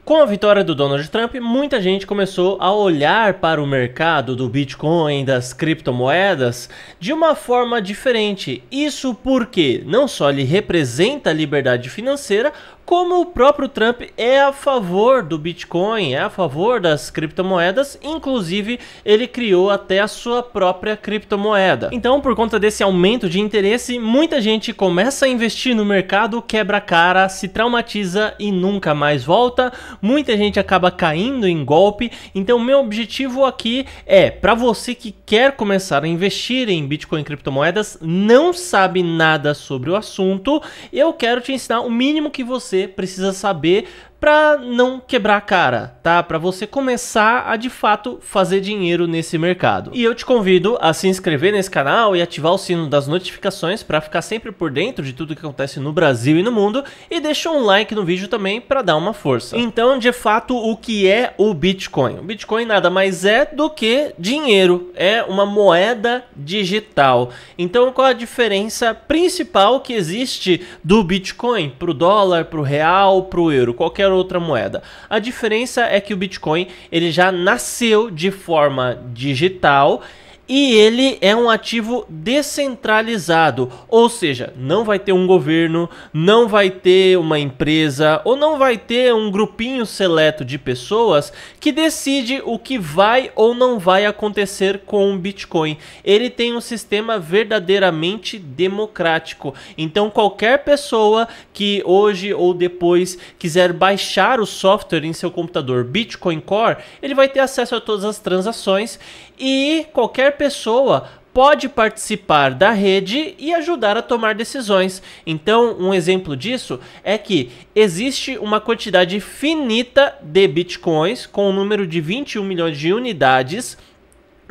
Com a vitória do Donald Trump, muita gente começou a olhar para o mercado do Bitcoin, das criptomoedas, de uma forma diferente. Isso porque não só ele representa a liberdade financeira, como o próprio Trump é a favor do Bitcoin, é a favor das criptomoedas, inclusive ele criou até a sua própria criptomoeda. Então, por conta desse aumento de interesse, muita gente começa a investir no mercado, quebra a cara, se traumatiza e nunca mais volta. Muita gente acaba caindo em golpe. Então, meu objetivo aqui é, para você que quer começar a investir em Bitcoin e criptomoedas, não sabe nada sobre o assunto, eu quero te ensinar o mínimo que você precisa saber para não quebrar a cara, tá? Para você começar a de fato fazer dinheiro nesse mercado. E eu te convido a se inscrever nesse canal e ativar o sino das notificações para ficar sempre por dentro de tudo que acontece no Brasil e no mundo, e deixa um like no vídeo também para dar uma força. Então, de fato, o que é o Bitcoin? O Bitcoin nada mais é do que dinheiro, é uma moeda digital. Então, qual a diferença principal que existe do Bitcoin para o dólar, para o real, para o euro, qualquer outra moeda? A diferença é que o Bitcoin ele já nasceu de forma digital e ele é um ativo descentralizado, ou seja, não vai ter um governo, não vai ter uma empresa ou não vai ter um grupinho seleto de pessoas que decide o que vai ou não vai acontecer com o Bitcoin. Ele tem um sistema verdadeiramente democrático, então qualquer pessoa que hoje ou depois quiser baixar o software em seu computador Bitcoin Core, ele vai ter acesso a todas as transações e qualquer pessoa pode participar da rede e ajudar a tomar decisões. Então, um exemplo disso é que existe uma quantidade finita de bitcoins com o número de 21 milhões de unidades.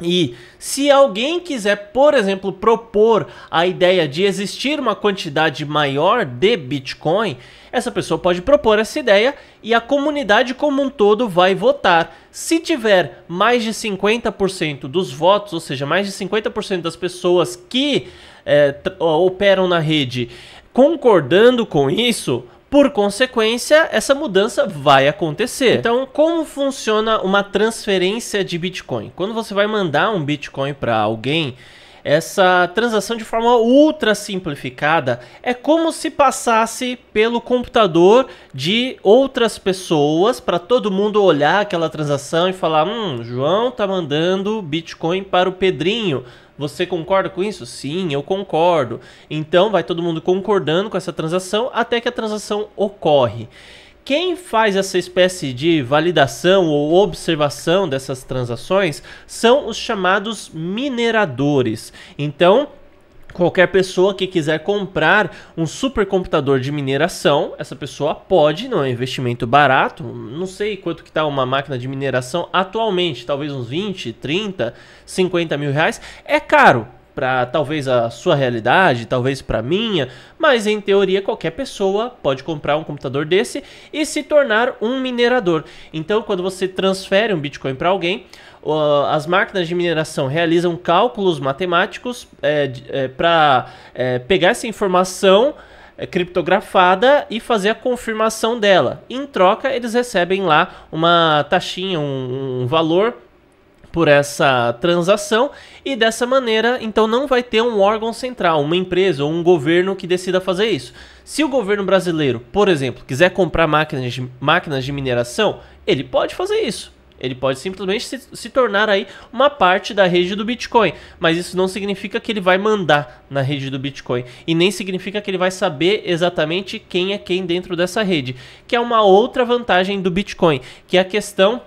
E se alguém quiser, por exemplo, propor a ideia de existir uma quantidade maior de Bitcoin, essa pessoa pode propor essa ideia e a comunidade como um todo vai votar. Se tiver mais de 50% dos votos, ou seja, mais de 50% das pessoas que operam na rede concordando com isso, por consequência, essa mudança vai acontecer. Então, como funciona uma transferência de Bitcoin? Quando você vai mandar um Bitcoin para alguém, essa transação de forma ultra simplificada é como se passasse pelo computador de outras pessoas para todo mundo olhar aquela transação e falar: João tá mandando Bitcoin para o Pedrinho. Você concorda com isso? Sim, eu concordo. Então vai todo mundo concordando com essa transação até que a transação ocorre. Quem faz essa espécie de validação ou observação dessas transações são os chamados mineradores. Então, qualquer pessoa que quiser comprar um supercomputador de mineração, essa pessoa pode, não é um investimento barato, não sei quanto que está uma máquina de mineração atualmente, talvez uns 20, 30, 50 mil reais, é caro para talvez a sua realidade, talvez para a minha, mas em teoria qualquer pessoa pode comprar um computador desse e se tornar um minerador. Então, quando você transfere um Bitcoin para alguém, as máquinas de mineração realizam cálculos matemáticos para pegar essa informação criptografada e fazer a confirmação dela. Em troca, eles recebem lá uma taxinha, um valor por essa transação, e dessa maneira, então, não vai ter um órgão central, uma empresa ou um governo que decida fazer isso. Se o governo brasileiro, por exemplo, quiser comprar máquinas de mineração, ele pode fazer isso. Ele pode simplesmente se tornar aí uma parte da rede do Bitcoin, mas isso não significa que ele vai mandar na rede do Bitcoin e nem significa que ele vai saber exatamente quem é quem dentro dessa rede, que é uma outra vantagem do Bitcoin, que é a questão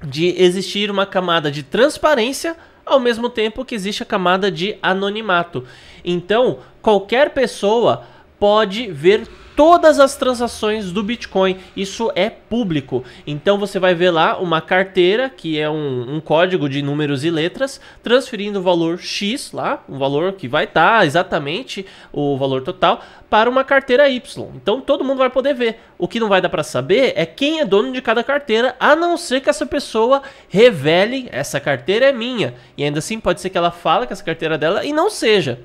de existir uma camada de transparência ao mesmo tempo que existe a camada de anonimato. Então, qualquer pessoa pode ver todas as transações do Bitcoin, isso é público. Então você vai ver lá uma carteira, que é um código de números e letras, transferindo o valor X lá, um valor que vai estar exatamente o valor total, para uma carteira Y. Então todo mundo vai poder ver. O que não vai dar para saber é quem é dono de cada carteira, a não ser que essa pessoa revele: essa carteira é minha. E ainda assim pode ser que ela fale que essa carteira é dela e não seja.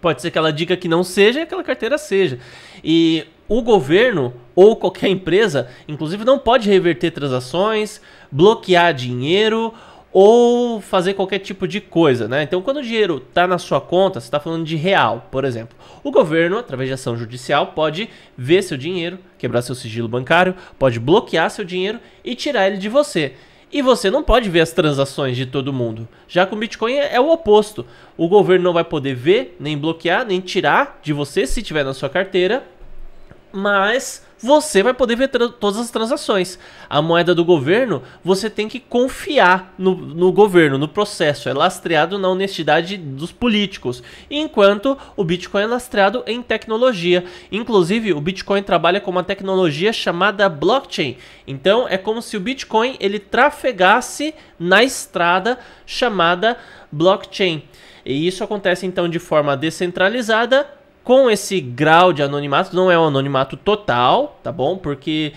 Pode ser que ela diga que não seja e aquela carteira seja. E o governo ou qualquer empresa, inclusive, não pode reverter transações, bloquear dinheiro ou fazer qualquer tipo de coisa, né? Então, quando o dinheiro está na sua conta, você está falando de real, por exemplo. O governo, através de ação judicial, pode ver seu dinheiro, quebrar seu sigilo bancário, pode bloquear seu dinheiro e tirar ele de você. E você não pode ver as transações de todo mundo. Já com o Bitcoin é o oposto. O governo não vai poder ver, nem bloquear, nem tirar de você se tiver na sua carteira, mas você vai poder ver todas as transações. A moeda do governo, você tem que confiar no governo, no processo. É lastreado na honestidade dos políticos. Enquanto o Bitcoin é lastreado em tecnologia. Inclusive, o Bitcoin trabalha com uma tecnologia chamada blockchain. Então, é como se o Bitcoin ele trafegasse na estrada chamada blockchain. E isso acontece, então, de forma descentralizada, com esse grau de anonimato. Não é um anonimato total, tá bom? Porque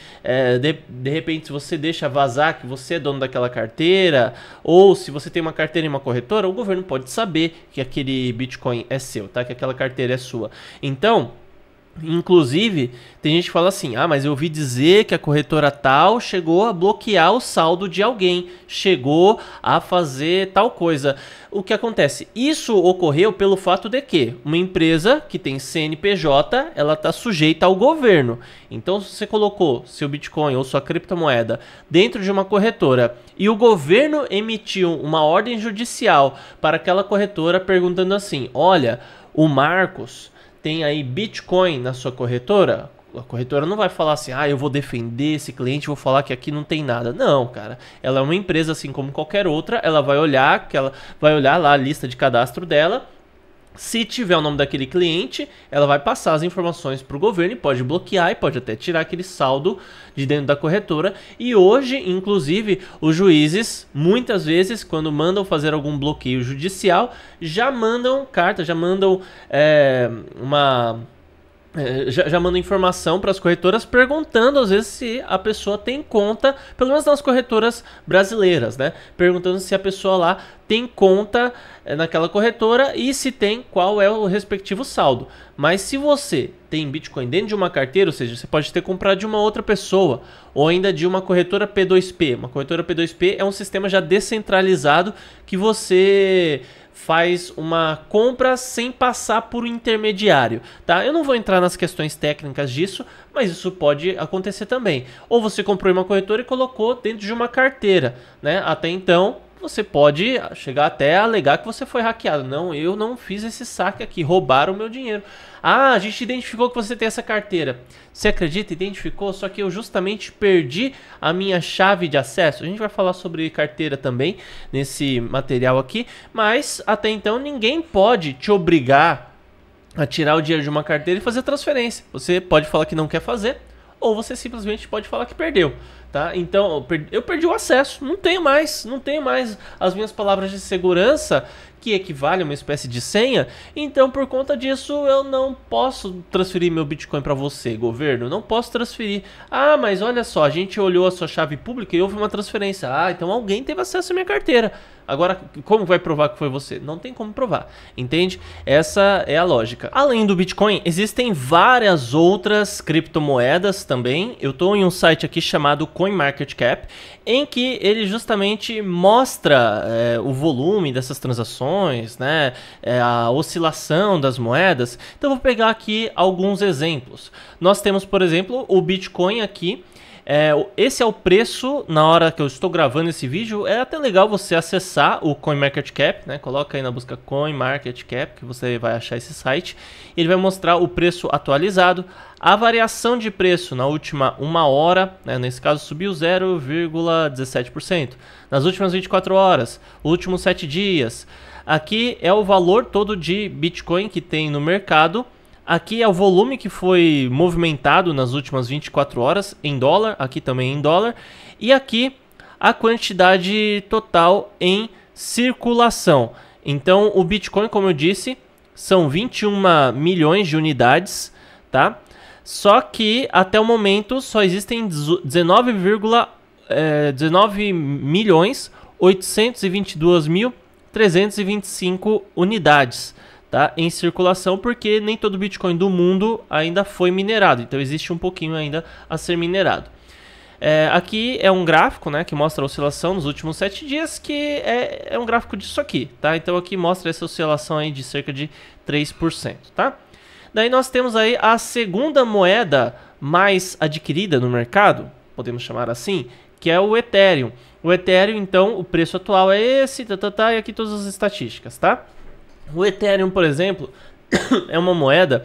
de repente, se você deixa vazar que você é dono daquela carteira, ou se você tem uma carteira em uma corretora, o governo pode saber que aquele Bitcoin é seu, tá? Que aquela carteira é sua. Então, inclusive, tem gente que fala assim: ah, mas eu ouvi dizer que a corretora tal chegou a bloquear o saldo de alguém, chegou a fazer tal coisa. O que acontece? Isso ocorreu pelo fato de que uma empresa que tem CNPJ, ela está sujeita ao governo. Então, se você colocou seu Bitcoin ou sua criptomoeda dentro de uma corretora e o governo emitiu uma ordem judicial para aquela corretora perguntando assim: olha, o Marcos tem aí Bitcoin na sua corretora, a corretora não vai falar assim: ah, eu vou defender esse cliente, vou falar que aqui não tem nada. Não, cara. Ela é uma empresa assim como qualquer outra, ela vai olhar lá a lista de cadastro dela. Se tiver o nome daquele cliente, ela vai passar as informações para o governo e pode bloquear e pode até tirar aquele saldo de dentro da corretora. E hoje, inclusive, os juízes, muitas vezes, quando mandam fazer algum bloqueio judicial, já mandam carta, já mandam já mandam informação para as corretoras perguntando às vezes se a pessoa tem conta, pelo menos nas corretoras brasileiras, né? Perguntando se a pessoa lá tem conta naquela corretora e se tem, qual é o respectivo saldo. Mas se você tem Bitcoin dentro de uma carteira, ou seja, você pode ter comprado de uma outra pessoa ou ainda de uma corretora P2P. Uma corretora P2P é um sistema já descentralizado que você faz uma compra sem passar por um intermediário, tá? Eu não vou entrar nas questões técnicas disso, mas isso pode acontecer também. Ou você comprou em uma corretora e colocou dentro de uma carteira, né? Até então, você pode chegar até a alegar que você foi hackeado. Não, eu não fiz esse saque aqui, roubaram o meu dinheiro. Ah, a gente identificou que você tem essa carteira. Você acredita? Identificou, só que eu justamente perdi a minha chave de acesso. A gente vai falar sobre carteira também nesse material aqui, mas até então ninguém pode te obrigar a tirar o dinheiro de uma carteira e fazer transferência. Você pode falar que não quer fazer, ou você simplesmente pode falar que perdeu. Tá? Então, eu perdi o acesso, não tenho mais as minhas palavras de segurança, que equivale a uma espécie de senha. Então, por conta disso, eu não posso transferir meu Bitcoin para você, governo, não posso transferir. Ah, mas olha só, a gente olhou a sua chave pública e houve uma transferência. Ah, então alguém teve acesso à minha carteira. Agora, como vai provar que foi você? Não tem como provar, entende? Essa é a lógica. Além do Bitcoin, existem várias outras criptomoedas também. Eu estou em um site aqui chamado CoinMarketCap, em que ele justamente mostra o volume dessas transações, né? A oscilação das moedas. Então, eu vou pegar aqui alguns exemplos. Nós temos, por exemplo, o Bitcoin aqui. Esse é o preço na hora que eu estou gravando esse vídeo. É até legal você acessar o CoinMarketCap, né? Coloca aí na busca CoinMarketCap que você vai achar esse site. Ele vai mostrar o preço atualizado, a variação de preço na última uma hora, né? Nesse caso subiu 0,17%. Nas últimas 24 horas, últimos 7 dias. Aqui é o valor todo de Bitcoin que tem no mercado. Aqui é o volume que foi movimentado nas últimas 24 horas em dólar, aqui também em dólar. E aqui a quantidade total em circulação. Então o Bitcoin, como eu disse, são 21 milhões de unidades, tá? Só que até o momento só existem 19 milhões 822.325 unidades. tá, em circulação, porque nem todo Bitcoin do mundo ainda foi minerado, então existe um pouquinho ainda a ser minerado. Aqui é um gráfico, né, que mostra a oscilação nos últimos 7 dias, que é um gráfico disso aqui, tá? Então aqui mostra essa oscilação aí de cerca de 3%, tá? Daí nós temos aí a segunda moeda mais adquirida no mercado, podemos chamar assim, que é o Ethereum. O Ethereum, então, o preço atual é esse, e aqui todas as estatísticas, tá? O Ethereum, por exemplo, é uma moeda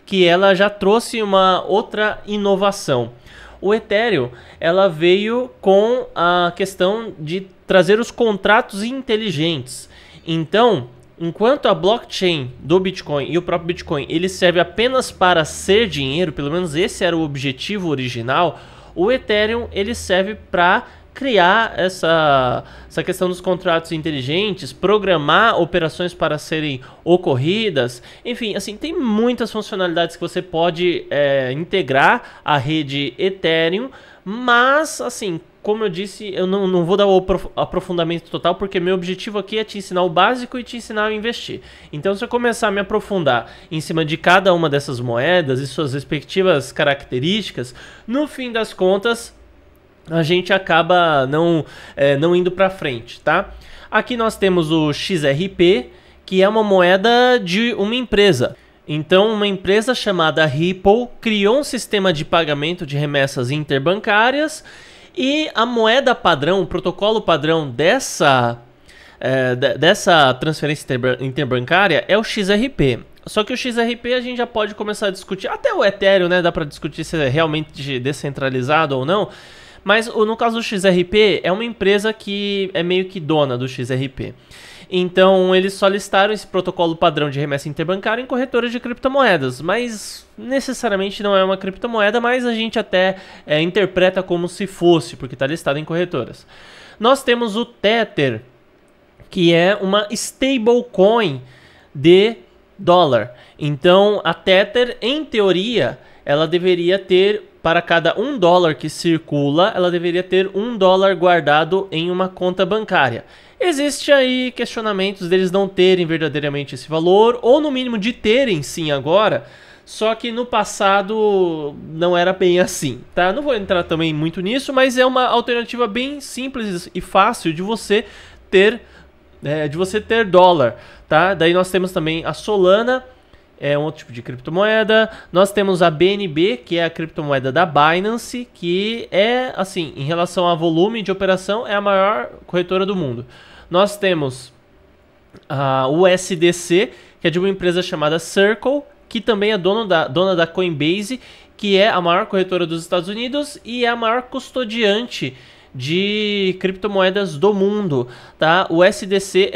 que ela já trouxe uma outra inovação. O Ethereum, ela veio com a questão de trazer os contratos inteligentes. Então, enquanto a blockchain do Bitcoin e o próprio Bitcoin, ele serve apenas para ser dinheiro, pelo menos esse era o objetivo original, o Ethereum ele serve para criar essa questão dos contratos inteligentes, programar operações para serem ocorridas, enfim, assim, tem muitas funcionalidades que você pode integrar à rede Ethereum, mas, assim, como eu disse, eu não vou dar o aprofundamento total, porque meu objetivo aqui é te ensinar o básico e te ensinar a investir. Então, se eu começar a me aprofundar em cima de cada uma dessas moedas e suas respectivas características, no fim das contas, a gente acaba não indo para frente, tá? Aqui nós temos o XRP, que é uma moeda de uma empresa. Então, uma empresa chamada Ripple criou um sistema de pagamento de remessas interbancárias e a moeda padrão, o protocolo padrão dessa transferência interbancária é o XRP. Só que o XRP a gente já pode começar a discutir, até o Ethereum, né? Dá para discutir se é realmente descentralizado ou não. Mas no caso do XRP, é uma empresa que é meio que dona do XRP. Então, eles só listaram esse protocolo padrão de remessa interbancária em corretoras de criptomoedas. Mas, necessariamente não é uma criptomoeda, mas a gente até interpreta como se fosse, porque está listado em corretoras. Nós temos o Tether, que é uma stablecoin de dólar. Então, a Tether, em teoria, ela deveria ter... Para cada $1 que circula, ela deveria ter $1 guardado em uma conta bancária. Existe aí questionamentos deles não terem verdadeiramente esse valor, ou no mínimo de terem sim agora, só que no passado não era bem assim, tá? Não vou entrar também muito nisso, mas é uma alternativa bem simples e fácil de você ter, dólar, tá? Daí nós temos também a Solana, é um outro tipo de criptomoeda. Nós temos a BNB, que é a criptomoeda da Binance, que é, assim, em relação a volume de operação, é a maior corretora do mundo. Nós temos a USDC, que é de uma empresa chamada Circle, que também é dona da Coinbase, que é a maior corretora dos Estados Unidos e é a maior custodiante de criptomoedas do mundo, tá? O USDC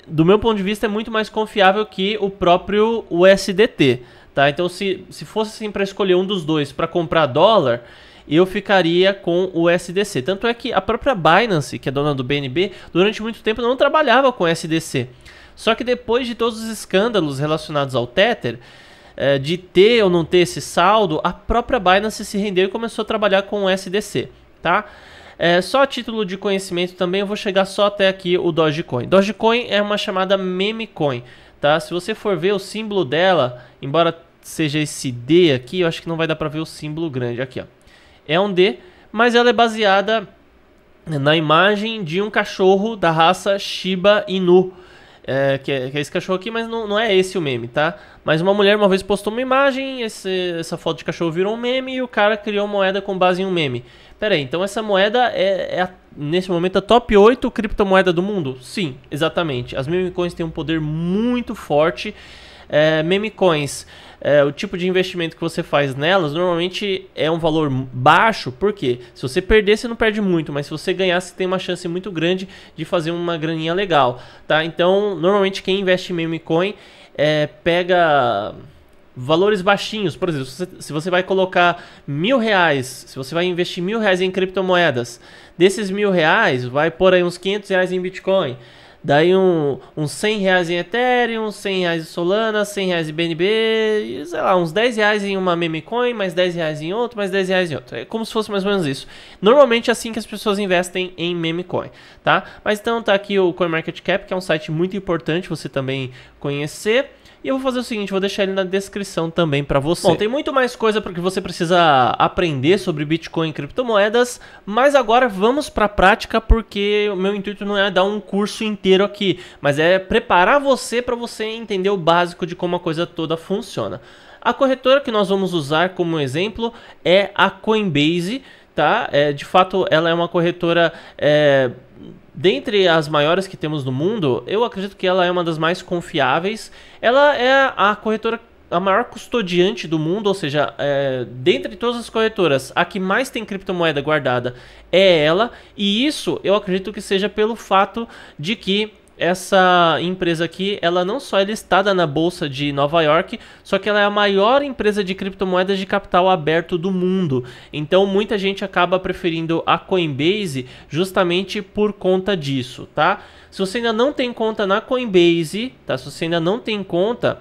do meu ponto de vista, é muito mais confiável que o próprio USDT, tá? Então, se fosse assim para escolher um dos dois para comprar dólar, eu ficaria com o USDC. Tanto é que a própria Binance, que é dona do BNB, durante muito tempo não trabalhava com USDC. Só que depois de todos os escândalos relacionados ao Tether, de ter ou não ter esse saldo, a própria Binance se rendeu e começou a trabalhar com o USDC, tá? Só a título de conhecimento também, eu vou chegar só até aqui o Dogecoin. Dogecoin é uma chamada meme coin, tá? Se você for ver o símbolo dela, embora seja esse D aqui, eu acho que não vai dar para ver o símbolo grande aqui, ó. É um D, mas ela é baseada na imagem de um cachorro da raça Shiba Inu, que é esse cachorro aqui, mas não é esse o meme, tá? Mas uma mulher uma vez postou uma imagem, essa foto de cachorro virou um meme e o cara criou uma moeda com base em um meme. Pera aí, então essa moeda nesse momento, a top 8 criptomoeda do mundo? Sim, exatamente. As meme coins têm um poder muito forte. Meme coins, o tipo de investimento que você faz nelas, normalmente é um valor baixo, porque se você perder, você não perde muito, mas se você ganhar, você tem uma chance muito grande de fazer uma graninha legal, tá? Então, normalmente quem investe em meme coin pega valores baixinhos. Por exemplo, se você vai colocar R$1.000, se você vai investir R$1.000 em criptomoedas, desses R$1.000 vai pôr aí uns R$500 em Bitcoin, daí uns R$100 em Ethereum, R$100 em Solana, R$100 em BNB, e, sei lá, uns R$10 em uma meme coin, mais R$10 em outro, mais R$10 em outro. É como se fosse mais ou menos isso. Normalmente é assim que as pessoas investem em meme coin, tá? Mas então tá aqui o CoinMarketCap, que é um site muito importante você também conhecer. E eu vou fazer o seguinte, vou deixar ele na descrição também para você. Bom, tem muito mais coisa porque você precisa aprender sobre Bitcoin e criptomoedas, mas agora vamos para a prática, porque o meu intuito não é dar um curso inteiro aqui, mas é preparar você para você entender o básico de como a coisa toda funciona. A corretora que nós vamos usar como exemplo é a Coinbase, tá? De fato, ela é uma corretora, dentre as maiores que temos no mundo, eu acredito que ela é uma das mais confiáveis. Ela é a corretora, a maior custodiante do mundo, ou seja, dentre todas as corretoras, a que mais tem criptomoeda guardada é ela, e isso eu acredito que seja pelo fato de que essa empresa aqui, ela não só é listada na Bolsa de Nova York, só que ela é a maior empresa de criptomoedas de capital aberto do mundo. Então muita gente acaba preferindo a Coinbase justamente por conta disso, tá? Se você ainda não tem conta na Coinbase, tá? Se você ainda não tem conta,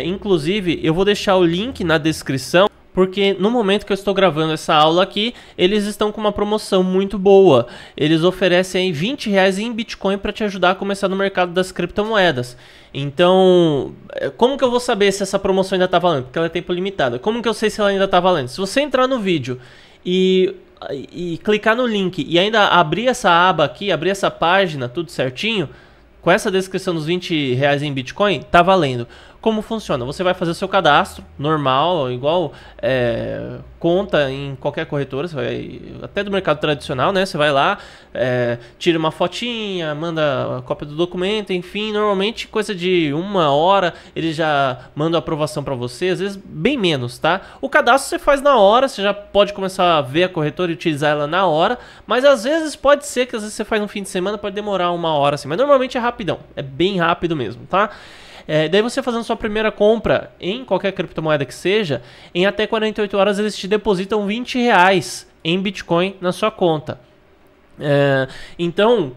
inclusive eu vou deixar o link na descrição, porque no momento que eu estou gravando essa aula aqui, eles estão com uma promoção muito boa. Eles oferecem aí R$20 em Bitcoin para te ajudar a começar no mercado das criptomoedas. Então, como que eu vou saber se essa promoção ainda está valendo? Porque ela é tempo limitado. Como que eu sei se ela ainda está valendo? Se você entrar no vídeo e clicar no link e ainda abrir essa aba aqui, abrir essa página, tudo certinho, com essa descrição dos R$20 em Bitcoin, tá valendo. Como funciona? Você vai fazer o seu cadastro normal, igual conta em qualquer corretora, você vai, até do mercado tradicional, né? Você vai lá, tira uma fotinha, manda a cópia do documento, enfim, normalmente coisa de 1 hora, eles já mandam a aprovação para você, às vezes bem menos, tá? O cadastro você faz na hora, você já pode começar a ver a corretora e utilizar ela na hora, mas às vezes pode ser que às vezes você faz no fim de semana, pode demorar 1 hora assim, mas normalmente é rapidão, é bem rápido mesmo, tá? Daí você fazendo sua primeira compra em qualquer criptomoeda que seja, em até 48 horas eles te depositam R$20 em Bitcoin na sua conta. Então,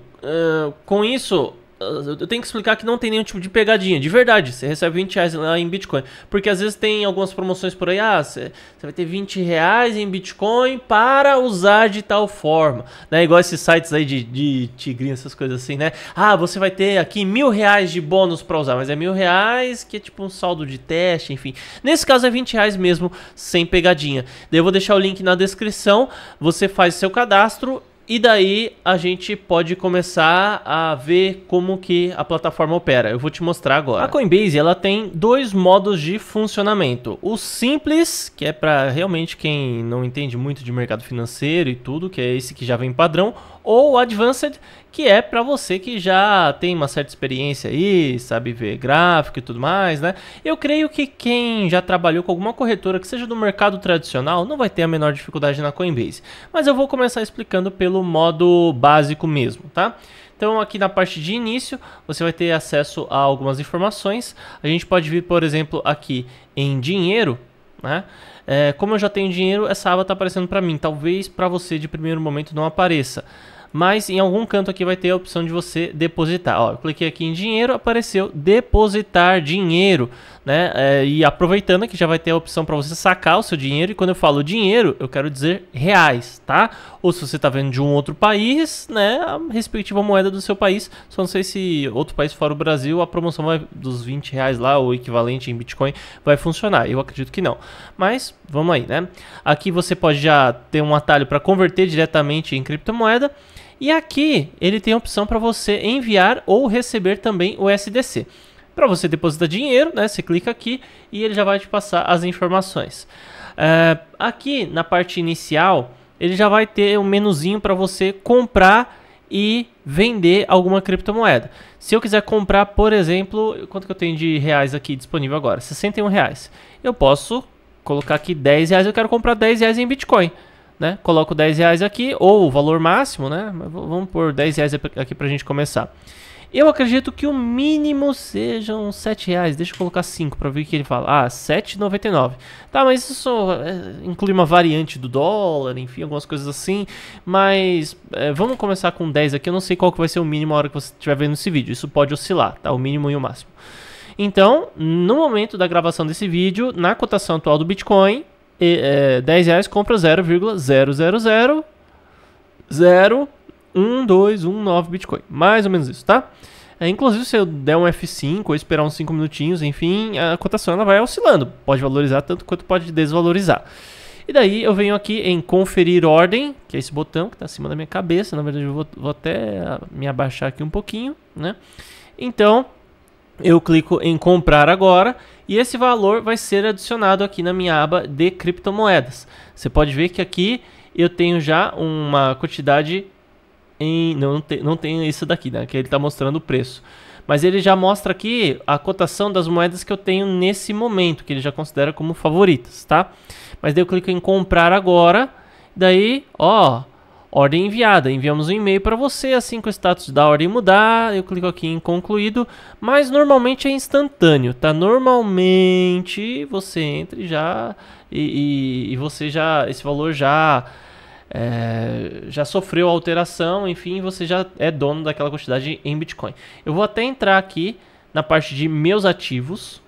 com isso, eu tenho que explicar que não tem nenhum tipo de pegadinha, de verdade, você recebe R$20 lá em Bitcoin, porque às vezes tem algumas promoções por aí, você vai ter R$20 em Bitcoin para usar de tal forma, né? Igual esses sites aí de tigrinho, essas coisas assim, né? Você vai ter aqui R$1.000 de bônus para usar, mas é R$1.000 que é tipo um saldo de teste, enfim. Nesse caso é R$20 mesmo, sem pegadinha. Daí eu vou deixar o link na descrição, você faz seu cadastro, e daí a gente pode começar a ver como que a plataforma opera. Eu vou te mostrar agora. A Coinbase, ela tem 2 modos de funcionamento. O simples, que é para realmente quem não entende muito de mercado financeiro e tudo, que é esse que já vem padrão, ou o Advanced, que é para você que já tem uma certa experiência aí, sabe ver gráfico e tudo mais, né? Eu creio que quem já trabalhou com alguma corretora que seja do mercado tradicional não vai ter a menor dificuldade na Coinbase. Mas eu vou começar explicando pelo modo básico mesmo, tá? Então aqui na parte de início você vai ter acesso a algumas informações. A gente pode vir, por exemplo, aqui em dinheiro, né? Como eu já tenho dinheiro, essa aba está aparecendo para mim. Talvez para você de primeiro momento não apareça, mas em algum canto aqui vai ter a opção de você depositar. Eu cliquei aqui em dinheiro, apareceu depositar dinheiro, né? E aproveitando que já vai ter a opção para você sacar o seu dinheiro, e quando eu falo dinheiro, eu quero dizer reais, tá? Ou se você está vendo de um outro país, né? A respectiva moeda do seu país. Só não sei se outro país fora o Brasil, a promoção dos R$20 lá, o equivalente em Bitcoin, vai funcionar. Eu acredito que não. Mas vamos aí, né? Aqui você pode já ter um atalho para converter diretamente em criptomoeda. E aqui ele tem a opção para você enviar ou receber também o USDC. Para você depositar dinheiro, né, você clica aqui e ele já vai te passar as informações. Aqui na parte inicial, ele já vai ter um menuzinho para você comprar e vender alguma criptomoeda. Se eu quiser comprar, por exemplo, quanto que eu tenho de reais aqui disponível agora? R$61. Eu posso colocar aqui R$10, eu quero comprar R$10 em Bitcoin. Né? Coloco R$10 aqui, ou o valor máximo, né? Vamos pôr R$10 aqui pra gente começar. Eu acredito que o mínimo sejam R$7. Deixa eu colocar 5 para ver o que ele fala. R$7,99. Tá, mas isso inclui uma variante do dólar, enfim, algumas coisas assim. Mas vamos começar com 10 aqui. Eu não sei qual que vai ser o mínimo a hora que você estiver vendo esse vídeo. Isso pode oscilar, tá? O mínimo e o máximo. Então, no momento da gravação desse vídeo, na cotação atual do Bitcoin, R$10 compra 0,000011219 Bitcoin. Mais ou menos isso, tá? Inclusive, se eu der um F5 ou esperar uns 5 minutinhos, enfim, a cotação ela vai oscilando. Pode valorizar tanto quanto pode desvalorizar. E daí eu venho aqui em conferir ordem, que é esse botão que está acima da minha cabeça. Na verdade, eu vou até me abaixar aqui um pouquinho, né? Então, eu clico em comprar agora e esse valor vai ser adicionado aqui na minha aba de criptomoedas. Você pode ver que aqui eu tenho já uma quantidade em... Não tem isso daqui, né? Que ele está mostrando o preço. Mas ele já mostra aqui a cotação das moedas que eu tenho nesse momento, que ele já considera como favoritas, tá? Mas daí eu clico em comprar agora, daí, ó, ordem enviada. Enviamos um e-mail para você, assim que o status da ordem mudar, eu clico aqui em concluído, mas normalmente é instantâneo, tá? Normalmente você entra e já, e você já, esse valor já sofreu alteração, enfim, você já é dono daquela quantidade em Bitcoin. Eu vou até entrar aqui na parte de meus ativos.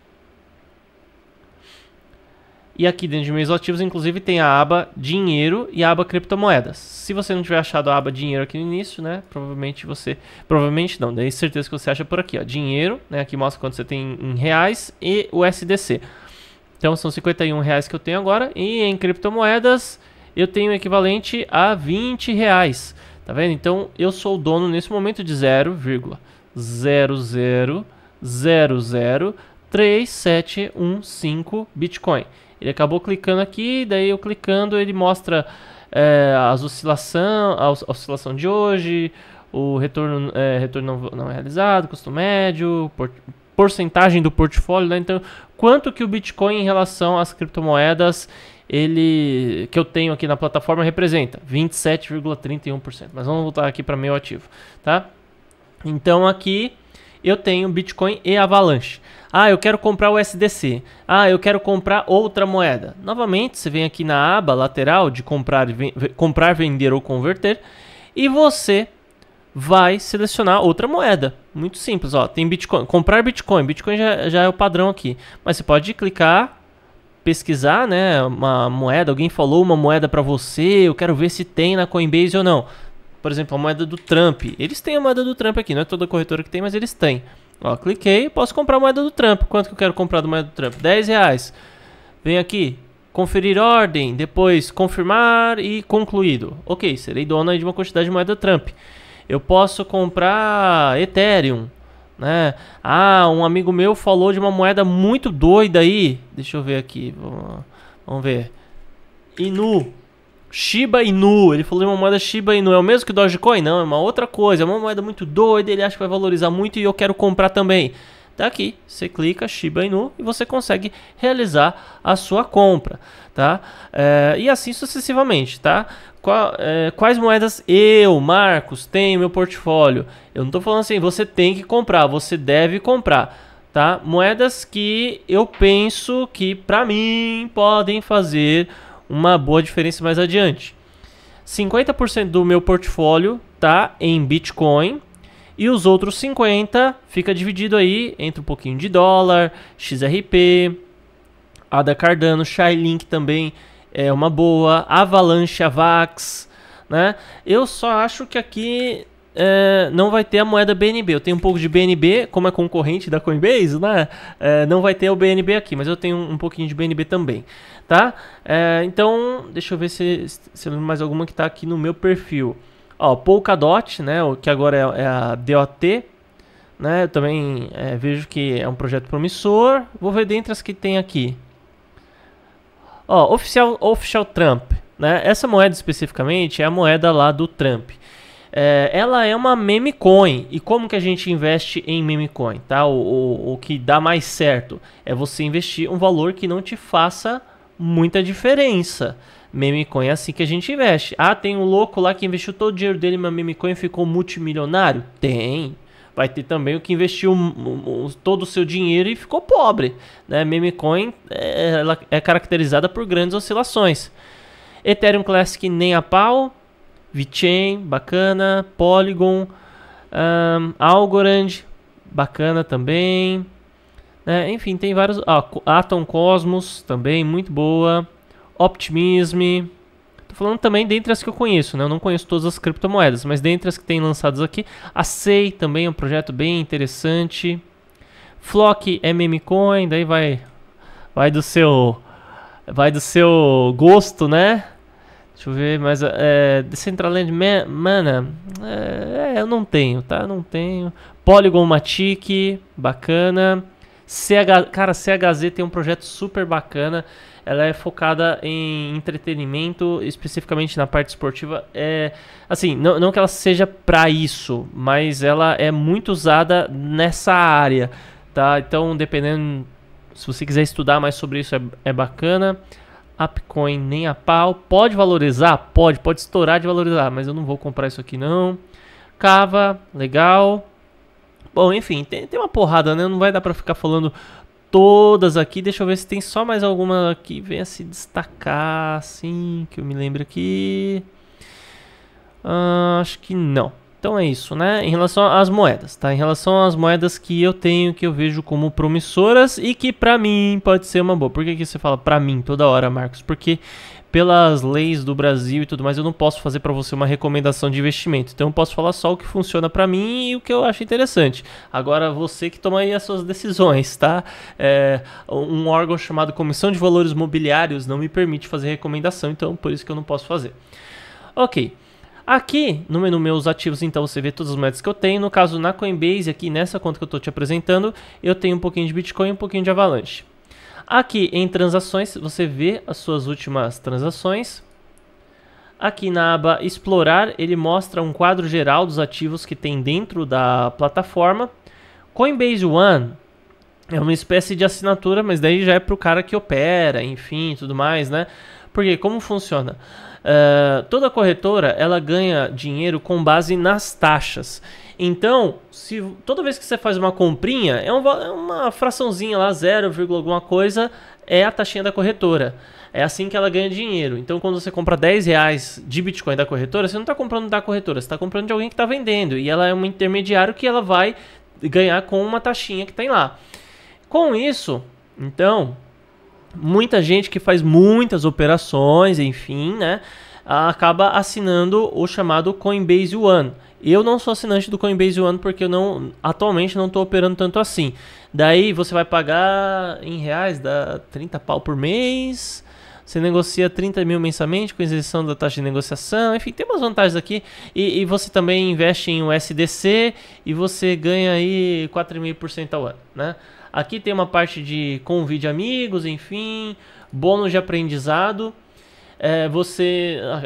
E aqui dentro de meus ativos, inclusive, tem a aba dinheiro e a aba criptomoedas. Se você não tiver achado a aba dinheiro aqui no início, né, provavelmente não, daí certeza que você acha por aqui, ó, dinheiro, né, aqui mostra quanto você tem em reais e o USDC. Então são R$51 que eu tenho agora e em criptomoedas eu tenho o equivalente a R$20, tá vendo? Então eu sou o dono nesse momento de 0,00003715 Bitcoin. Ele acabou clicando aqui, daí eu clicando, ele mostra a oscilação de hoje, o retorno não realizado, custo médio, porcentagem do portfólio, né? Então, quanto que o Bitcoin em relação às criptomoedas que eu tenho aqui na plataforma representa? 27,31%. Mas vamos voltar aqui para meu ativo, tá? Então aqui eu tenho Bitcoin e Avalanche. Ah, eu quero comprar o SDC. Ah, eu quero comprar outra moeda. Novamente, você vem aqui na aba lateral de comprar, vender ou converter e você vai selecionar outra moeda. Muito simples, ó. Tem Bitcoin, comprar Bitcoin. Bitcoin já é o padrão aqui. Mas você pode clicar, pesquisar, né, uma moeda. Alguém falou uma moeda para você. Eu quero ver se tem na Coinbase ou não. Por exemplo, a moeda do Trump. Eles têm a moeda do Trump aqui. Não é toda corretora que tem, mas eles têm. Ó, cliquei, posso comprar a moeda do Trump. Quanto que eu quero comprar da moeda do Trump? R$10. Vem aqui, conferir ordem, depois confirmar e concluído. Ok, serei dono aí de uma quantidade de moeda Trump. Eu posso comprar Ethereum, né? Ah, um amigo meu falou de uma moeda muito doida aí. Deixa eu ver aqui, vamos ver. Inu. Shiba Inu, ele falou de uma moeda Shiba Inu, é o mesmo que Dogecoin? Não, é uma outra coisa, é uma moeda muito doida, ele acha que vai valorizar muito e eu quero comprar também. Tá aqui, você clica Shiba Inu e você consegue realizar a sua compra, tá? E assim sucessivamente, tá? Quais moedas eu, Marcos, tenho no meu portfólio? Eu não tô falando assim, você tem que comprar, você deve comprar, tá? Moedas que eu penso que para mim podem fazer uma boa diferença mais adiante. 50% do meu portfólio tá em Bitcoin e os outros 50% fica dividido aí entre um pouquinho de dólar, XRP, ADA Cardano, Chainlink também é uma boa, Avalanche, Avax, né? Eu só acho que aqui não vai ter a moeda BNB. Eu tenho um pouco de BNB, como é concorrente da Coinbase, né? Não vai ter o BNB aqui, mas eu tenho um pouquinho de BNB também, tá? Então, deixa eu ver se eu lembro mais alguma que está aqui no meu perfil. Ó, Polkadot, né? Que agora é a DOT, né? Eu também vejo que é um projeto promissor. Vou ver dentre as que tem aqui. Ó, Official Trump, né? Essa moeda especificamente é a moeda lá do Trump. Ela é uma meme coin. E como que a gente investe em meme coin, tá? O que dá mais certo é você investir um valor que não te faça muita diferença. Meme coin é assim que a gente investe. Ah, tem um louco lá que investiu todo o dinheiro dele em uma meme coin e ficou multimilionário? Tem. Vai ter também o que investiu todo o seu dinheiro e ficou pobre, né? Meme coin ela é caracterizada por grandes oscilações. Ethereum Classic nem a pau. VeChain, bacana. Polygon, Algorand, bacana também. Enfim, tem vários. Atom Cosmos, também muito boa. Optimism, Tô falando também dentre as que eu conheço, né? Eu não conheço todas as criptomoedas, mas dentre as que tem lançadas aqui, a SEI também é um projeto bem interessante. Flock é meme coin, daí vai do seu gosto, né? Deixa eu ver, mas Decentraland Mana, eu não tenho, tá? Não tenho. Polygon Matic, bacana. Cara, CHZ tem um projeto super bacana. Ela é focada em entretenimento, especificamente na parte esportiva. Assim, não que ela seja para isso, mas ela é muito usada nessa área, tá? Então, dependendo, se você quiser estudar mais sobre isso, é bacana. Upcoin nem a pau. Pode valorizar? Pode estourar de valorizar, mas eu não vou comprar isso aqui não. Cava, legal. Bom, enfim, tem uma porrada, né? Não vai dar pra ficar falando todas aqui. Deixa eu ver se tem só mais alguma que venha se destacar, assim, que eu me lembro aqui. Acho que não. Então é isso, né? Em relação às moedas, tá? Em relação às moedas que eu tenho, que eu vejo como promissoras e que pra mim pode ser uma boa. Por que você fala pra mim toda hora, Marcos? Porque pelas leis do Brasil e tudo mais, eu não posso fazer pra você uma recomendação de investimento. Então eu posso falar só o que funciona pra mim e o que eu acho interessante. Agora você que toma aí as suas decisões, tá? Um órgão chamado Comissão de Valores Mobiliários não me permite fazer recomendação, então por isso que eu não posso fazer. Ok. Aqui no menu meus ativos, então você vê todas as moedas que eu tenho. No caso, na Coinbase, aqui nessa conta que eu estou te apresentando, eu tenho um pouquinho de Bitcoin e um pouquinho de Avalanche. Aqui em transações, você vê as suas últimas transações. Aqui na aba Explorar, ele mostra um quadro geral dos ativos que tem dentro da plataforma. Coinbase One é uma espécie de assinatura, mas daí já é para o cara que opera, enfim, tudo mais, né? Porque como funciona? Toda corretora ela ganha dinheiro com base nas taxas. Então, toda vez que você faz uma comprinha, é uma fraçãozinha lá, 0, alguma coisa, é a taxinha da corretora. É assim que ela ganha dinheiro. Então, quando você compra R$10 de Bitcoin da corretora, você não está comprando da corretora, você está comprando de alguém que está vendendo. E ela é um intermediário que ela vai ganhar com uma taxinha que tem lá. Com isso, então, muita gente que faz muitas operações, enfim, né, acaba assinando o chamado Coinbase One. Eu não sou assinante do Coinbase One porque eu atualmente não estou operando tanto assim. Daí você vai pagar em reais, dá 30 pau por mês. Você negocia 30 mil mensalmente com isenção da taxa de negociação. Enfim, tem umas vantagens aqui. E você também investe em USDC e você ganha aí 4,5% ao ano, né? Aqui tem uma parte de convide amigos, enfim, bônus de aprendizado.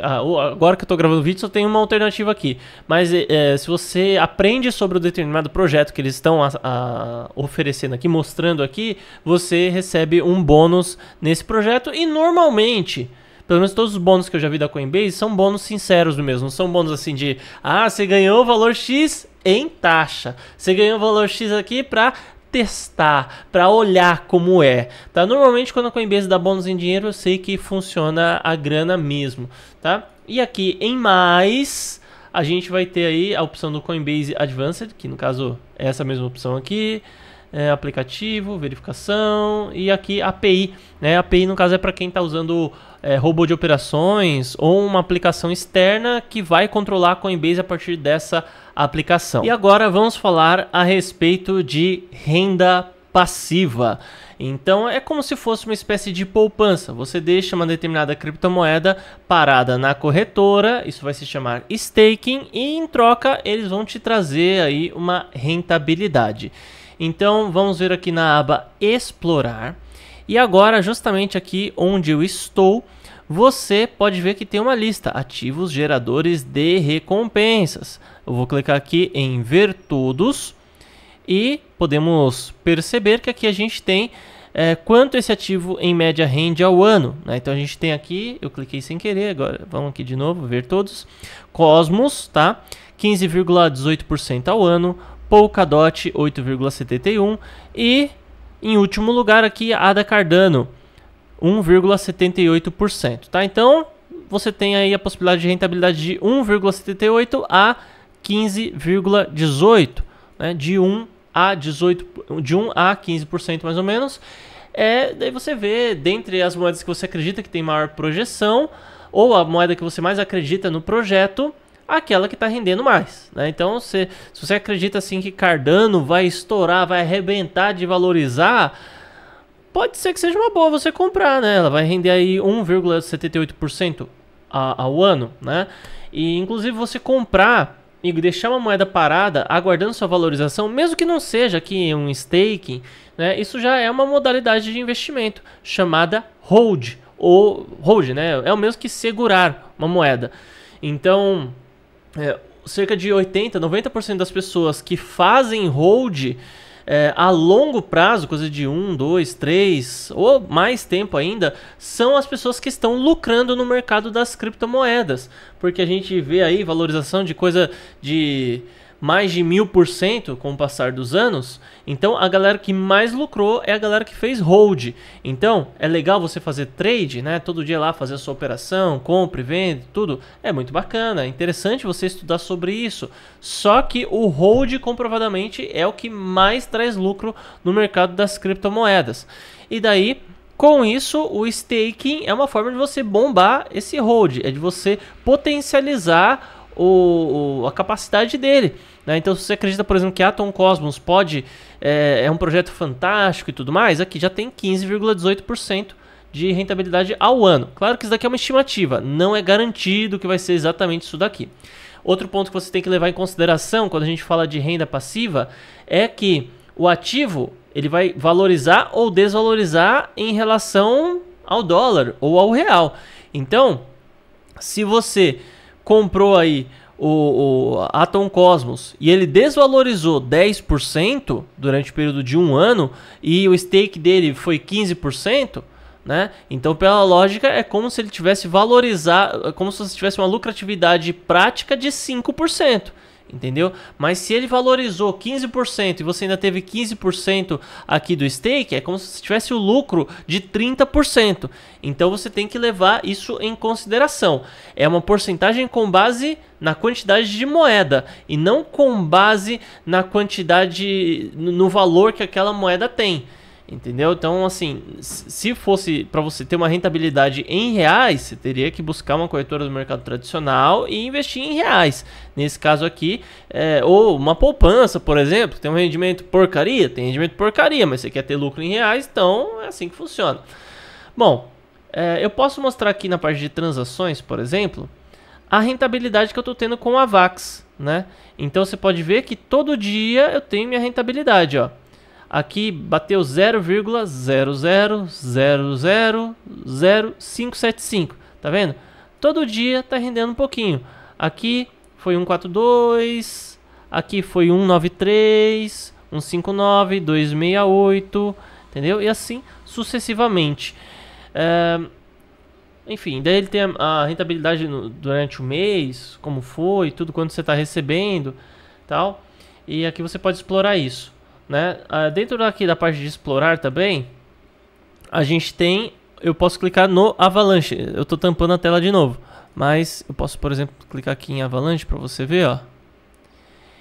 Agora que eu estou gravando o vídeo, só tem uma alternativa aqui. Mas se você aprende sobre o determinado projeto que eles estão oferecendo aqui, mostrando aqui, você recebe um bônus nesse projeto. E normalmente, pelo menos todos os bônus que eu já vi da Coinbase, são bônus sinceros mesmo. Não são bônus assim de, você ganhou o valor X em taxa. Você ganhou o valor X aqui para testar, para olhar como é, tá? Normalmente quando a Coinbase dá bônus em dinheiro, eu sei que funciona a grana mesmo, tá? E aqui em mais, a gente vai ter aí a opção do Coinbase Advanced, que no caso é essa mesma opção aqui, aplicativo, verificação e aqui API, né? API no caso é para quem está usando robô de operações ou uma aplicação externa que vai controlar a Coinbase a partir dessa aplicação. E agora vamos falar a respeito de renda passiva. Então é como se fosse uma espécie de poupança. Você deixa uma determinada criptomoeda parada na corretora, isso vai se chamar staking, e em troca eles vão te trazer aí uma rentabilidade. Então vamos ver aqui na aba Explorar. E agora, justamente aqui onde eu estou, você pode ver que tem uma lista, ativos geradores de recompensas. Eu vou clicar aqui em ver todos e podemos perceber que aqui a gente tem quanto esse ativo em média rende ao ano, né? Então a gente tem aqui, eu cliquei sem querer, agora vamos aqui de novo, ver todos. Cosmos, tá? 15,18% ao ano, Polkadot 8,71% e em último lugar aqui ADA Cardano 1,78%, tá? Então você tem aí a possibilidade de rentabilidade de 1,78 a 15,18, né? De 1 a 15% mais ou menos. Daí você vê, dentre as moedas que você acredita que tem maior projeção, ou a moeda que você mais acredita no projeto, aquela que está rendendo mais, né? Então, se você acredita assim que Cardano vai estourar, vai arrebentar de valorizar, pode ser que seja uma boa você comprar, né? Ela vai render aí 1,78% ao ano, né? E inclusive você comprar e deixar uma moeda parada, aguardando sua valorização, mesmo que não seja aqui um staking, né? Isso já é uma modalidade de investimento chamada hold, ou hold, né? É o mesmo que segurar uma moeda. Então, cerca de 80, 90% das pessoas que fazem hold a longo prazo, coisa de 1, 2, 3 ou mais tempo ainda, são as pessoas que estão lucrando no mercado das criptomoedas. Porque a gente vê aí valorização de coisa de mais de 1000% com o passar dos anos. Então a galera que mais lucrou é a galera que fez hold. Então é legal você fazer trade, né? Todo dia lá fazer a sua operação, compra e vende, tudo. É muito bacana, é interessante você estudar sobre isso. Só que o hold comprovadamente é o que mais traz lucro no mercado das criptomoedas. E daí, com isso, o staking é uma forma de você bombar esse hold, é de você potencializar a capacidade dele, né? Então, se você acredita, por exemplo, que Atom Cosmos é um projeto fantástico e tudo mais, aqui já tem 15,18% de rentabilidade ao ano. Claro que isso daqui é uma estimativa, não é garantido que vai ser exatamente isso daqui. Outro ponto que você tem que levar em consideração quando a gente fala de renda passiva é que o ativo ele vai valorizar ou desvalorizar em relação ao dólar ou ao real. Então, se você comprou aí o Atom Cosmos e ele desvalorizou 10% durante o período de um ano e o stake dele foi 15%, né? Então, pela lógica, é como se ele tivesse valorizado, como se você tivesse uma lucratividade prática de 5%. Entendeu? Mas se ele valorizou 15% e você ainda teve 15% aqui do stake, é como se você tivesse o lucro de 30%. Então você tem que levar isso em consideração. É uma porcentagem com base na quantidade de moeda e não com base na quantidade, no valor que aquela moeda tem. Entendeu? Então, assim, se fosse para você ter uma rentabilidade em reais, você teria que buscar uma corretora do mercado tradicional e investir em reais. Nesse caso aqui, ou uma poupança, por exemplo, tem um rendimento porcaria? Tem rendimento porcaria, mas você quer ter lucro em reais, então é assim que funciona. Bom, eu posso mostrar aqui na parte de transações, por exemplo, a rentabilidade que eu estou tendo com a VAX, né? Então você pode ver que todo dia eu tenho minha rentabilidade, ó. Aqui bateu 0,00000575, tá vendo? Todo dia tá rendendo um pouquinho. Aqui foi 142, aqui foi 193, 159, 268, entendeu? E assim sucessivamente. Enfim, daí ele tem a rentabilidade durante o mês, como foi, tudo quanto você está recebendo, tal. E aqui você pode explorar isso. Né? Dentro aqui da parte de explorar também, a gente tem, eu posso clicar no Avalanche. Eu estou tampando a tela de novo, mas eu posso, por exemplo, clicar aqui em Avalanche para você ver, ó.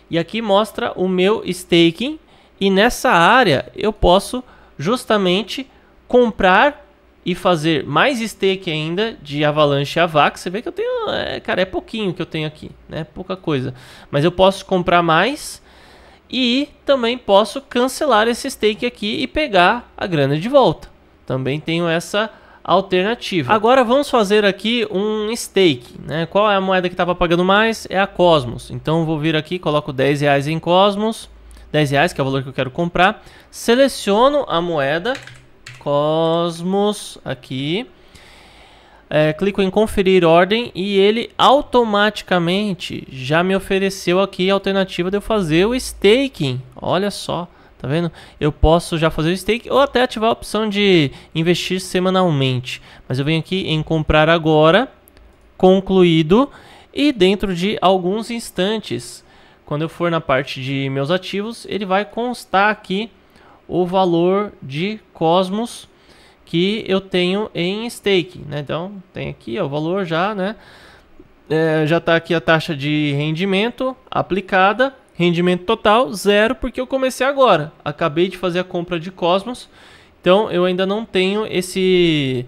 E aqui mostra o meu staking e nessa área eu posso justamente comprar e fazer mais stake ainda de Avalanche a VAX. Você vê que eu tenho, cara, é pouquinho que eu tenho aqui, né? Pouca coisa, mas eu posso comprar mais. E também posso cancelar esse stake aqui e pegar a grana de volta. Também tenho essa alternativa. Agora vamos fazer aqui um stake, né? Qual é a moeda que estava pagando mais? É a Cosmos. Então vou vir aqui, coloco R$10 em Cosmos. R$10, que é o valor que eu quero comprar. Seleciono a moeda Cosmos aqui. Clico em conferir ordem e ele automaticamente já me ofereceu aqui a alternativa de eu fazer o staking. Olha só, tá vendo? Eu posso já fazer o stake ou até ativar a opção de investir semanalmente. Mas eu venho aqui em comprar agora, concluído, e dentro de alguns instantes, quando eu for na parte de meus ativos, ele vai constar aqui o valor de Cosmos que eu tenho em stake, né? Então tem aqui ó, o valor já, né? Já está aqui a taxa de rendimento aplicada, rendimento total 0, porque eu comecei agora, acabei de fazer a compra de Cosmos, então eu ainda não tenho esse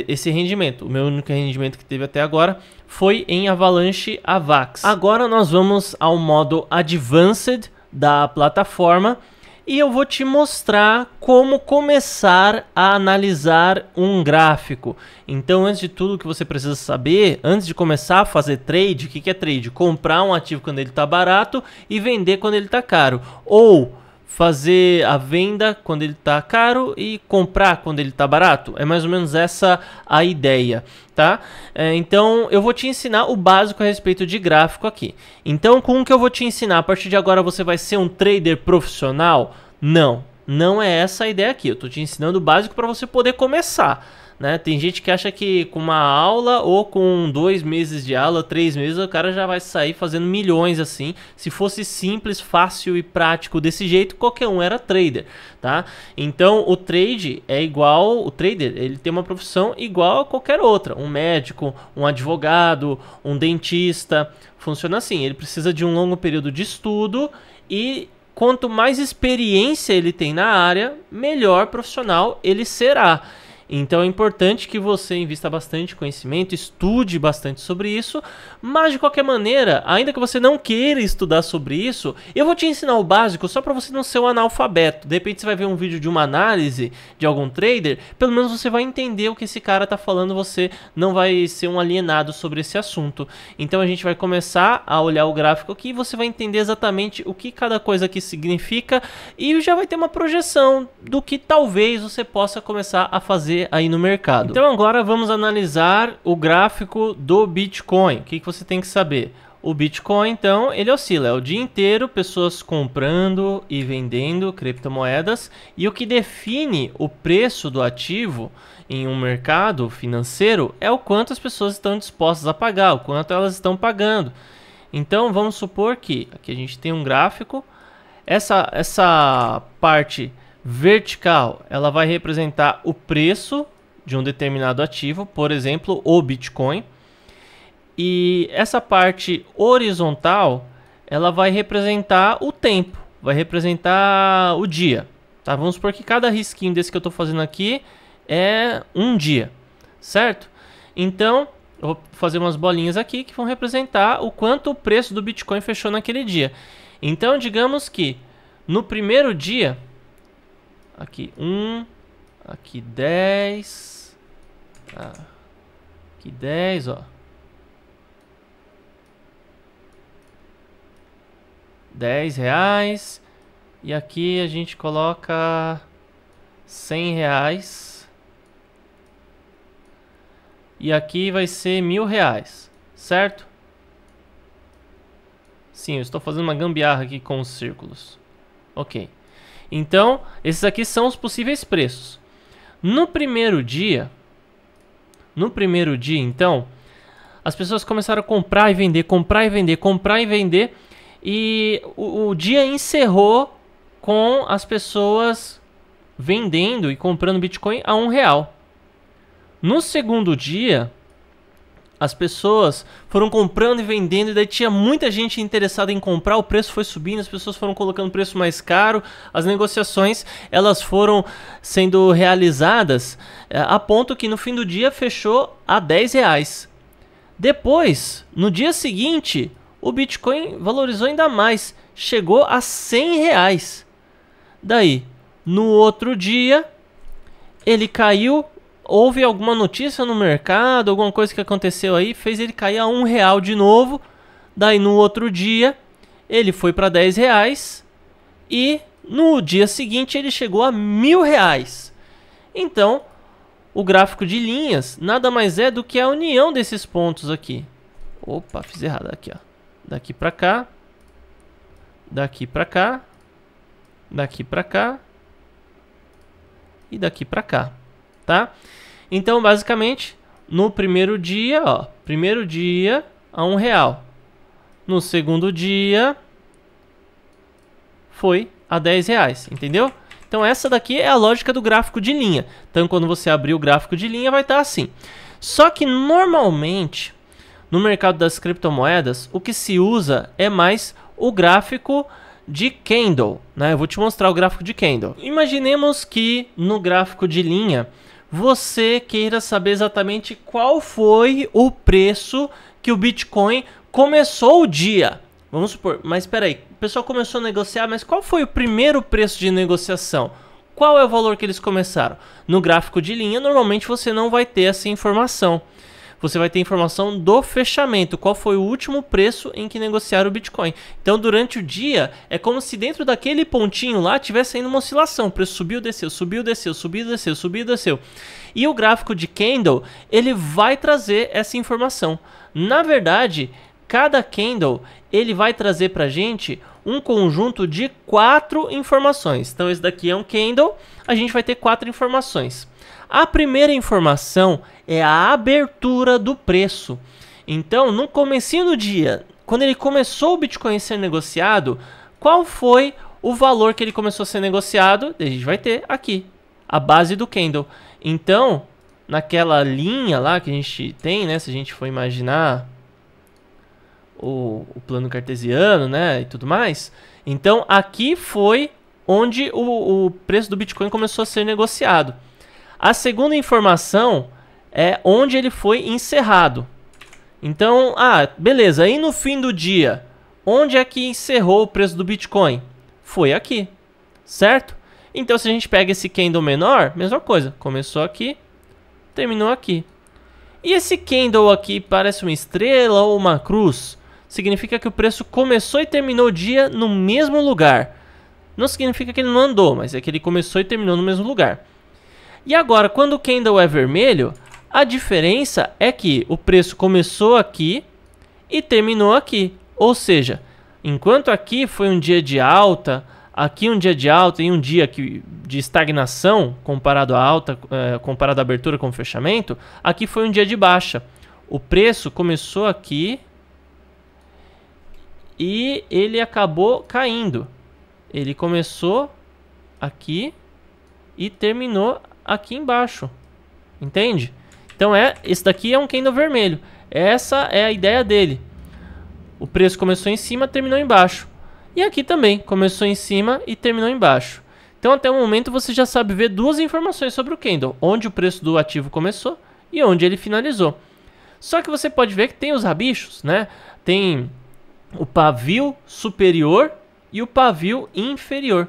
esse rendimento. O meu único rendimento que teve até agora foi em Avalanche Avax. Agora nós vamos ao modo Advanced da plataforma e eu vou te mostrar como começar a analisar um gráfico. Então, antes de tudo, o que você precisa saber, antes de começar a fazer trade, o que é trade? Comprar um ativo quando ele está barato e vender quando ele está caro. Ou fazer a venda quando ele está caro e comprar quando ele está barato. É mais ou menos essa a ideia, tá? Então eu vou te ensinar o básico a respeito de gráfico aqui. Então, com o que eu vou te ensinar, a partir de agora você vai ser um trader profissional? Não é essa a ideia aqui. Eu estou te ensinando o básico para você poder começar. Né? Tem gente que acha que com uma aula ou com 2 meses de aula, 3 meses, o cara já vai sair fazendo milhões assim. Se fosse simples, fácil e prático desse jeito, qualquer um era trader, tá? Então o trade é igual, o trader ele tem uma profissão igual a qualquer outra. Um médico, um advogado, um dentista, funciona assim. Ele precisa de um longo período de estudo e quanto mais experiência ele tem na área, melhor profissional ele será. Então é importante que você invista bastante conhecimento, estude bastante sobre isso, mas de qualquer maneira, ainda que você não queira estudar sobre isso, eu vou te ensinar o básico só para você não ser um analfabeto. De repente você vai ver um vídeo de uma análise de algum trader, pelo menos você vai entender o que esse cara está falando, você não vai ser um alienado sobre esse assunto. Então a gente vai começar a olhar o gráfico aqui e você vai entender exatamente o que cada coisa aqui significa e já vai ter uma projeção do que talvez você possa começar a fazer aí no mercado. Então agora vamos analisar o gráfico do Bitcoin. O que você tem que saber? O Bitcoin, então, ele oscila. É o dia inteiro pessoas comprando e vendendo criptomoedas. E o que define o preço do ativo em um mercado financeiro é o quanto as pessoas estão dispostas a pagar, o quanto elas estão pagando. Então vamos supor que aqui a gente tem um gráfico. Essa parte vertical, ela vai representar o preço de um determinado ativo, por exemplo, o Bitcoin. E essa parte horizontal, ela vai representar o tempo, vai representar o dia. Tá? Vamos supor que cada risquinho desse que eu estou fazendo aqui é um dia, certo? Então, eu vou fazer umas bolinhas aqui que vão representar o quanto o preço do Bitcoin fechou naquele dia. Então, digamos que no primeiro dia, aqui 1, aqui 10, aqui 10, ó. 10 reais. E aqui a gente coloca 100 reais. E aqui vai ser 1.000 reais, certo? Sim, eu estou fazendo uma gambiarra aqui com os círculos. Ok. Então, esses aqui são os possíveis preços. No primeiro dia, então, as pessoas começaram a comprar e vender, comprar e vender, comprar e vender. E o dia encerrou com as pessoas vendendo e comprando Bitcoin a R$1. No segundo dia, as pessoas foram comprando e vendendo, e daí tinha muita gente interessada em comprar, o preço foi subindo, as pessoas foram colocando preço mais caro, as negociações elas foram sendo realizadas a ponto que no fim do dia fechou a R$10. Depois, no dia seguinte, o Bitcoin valorizou ainda mais, chegou a R$100. Daí, no outro dia, ele caiu. Houve alguma notícia no mercado, alguma coisa que aconteceu aí, fez ele cair a R$1 de novo. Daí no outro dia, ele foi para R$10 e no dia seguinte ele chegou a R$1.000. Então, o gráfico de linhas nada mais é do que a união desses pontos aqui. Opa, fiz errado aqui, ó. Daqui para cá, daqui para cá, daqui para cá e daqui para cá, tá? Então, basicamente, no primeiro dia, ó, primeiro dia a R$1. No segundo dia foi a R$10, entendeu? Então, essa daqui é a lógica do gráfico de linha. Então, quando você abrir o gráfico de linha, vai estar assim. Só que, normalmente, no mercado das criptomoedas, o que se usa é mais o gráfico de candle, né? Eu vou te mostrar o gráfico de candle. Imaginemos que no gráfico de linha você queira saber exatamente qual foi o preço que o Bitcoin começou o dia. Vamos supor, mas espera aí, o pessoal começou a negociar, mas qual foi o primeiro preço de negociação? Qual é o valor que eles começaram? No gráfico de linha, normalmente você não vai ter essa informação. Você vai ter informação do fechamento, qual foi o último preço em que negociaram o Bitcoin. Então, durante o dia, é como se dentro daquele pontinho lá tivesse ainda uma oscilação. O preço subiu, desceu, subiu, desceu, subiu, desceu, subiu, desceu. E o gráfico de candle, ele vai trazer essa informação. Na verdade, cada candle, ele vai trazer para a gente um conjunto de 4 informações. Então, esse daqui é um candle, a gente vai ter 4 informações. A primeira informação é a abertura do preço. Então, no comecinho do dia, quando ele começou o Bitcoin a ser negociado, qual foi o valor que ele começou a ser negociado? A gente vai ter aqui, a base do candle. Então, naquela linha lá que a gente tem, né, se a gente for imaginar o plano cartesiano, né, e tudo mais, então aqui foi onde o preço do Bitcoin começou a ser negociado. A segunda informação é onde ele foi encerrado. Então, beleza, aí no fim do dia, onde é que encerrou o preço do Bitcoin? Foi aqui, certo? Então, se a gente pega esse candle menor, mesma coisa, começou aqui, terminou aqui. E esse candle aqui parece uma estrela ou uma cruz? Significa que o preço começou e terminou o dia no mesmo lugar. Não significa que ele não andou, mas é que ele começou e terminou no mesmo lugar. E agora, quando o candle é vermelho, a diferença é que o preço começou aqui e terminou aqui. Ou seja, enquanto aqui foi um dia de alta, aqui um dia de alta e um dia de estagnação comparado à alta, comparado à abertura com o fechamento, aqui foi um dia de baixa. O preço começou aqui e ele acabou caindo. Ele começou aqui e terminou aqui embaixo, entende? Então esse daqui é um candle vermelho. Essa é a ideia dele. O preço começou em cima, terminou embaixo. E aqui também, começou em cima e terminou embaixo. Então até o momento você já sabe ver 2 informações sobre o candle. Onde o preço do ativo começou e onde ele finalizou. Só que você pode ver que tem os rabichos, né? Tem o pavio superior e o pavio inferior.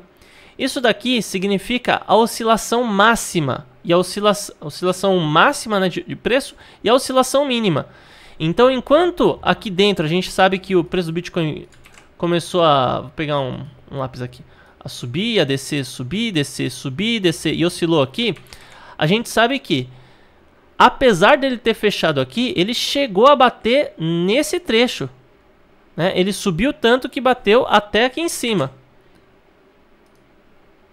Isso daqui significa a oscilação máxima, e a oscilação máxima, né, de preço e a oscilação mínima. Então, enquanto aqui dentro a gente sabe que o preço do Bitcoin começou a... Vou pegar um lápis aqui. A subir, a descer, subir, descer e oscilou aqui. A gente sabe que, apesar dele ter fechado aqui, ele chegou a bater nesse trecho, né? Ele subiu tanto que bateu até aqui em cima.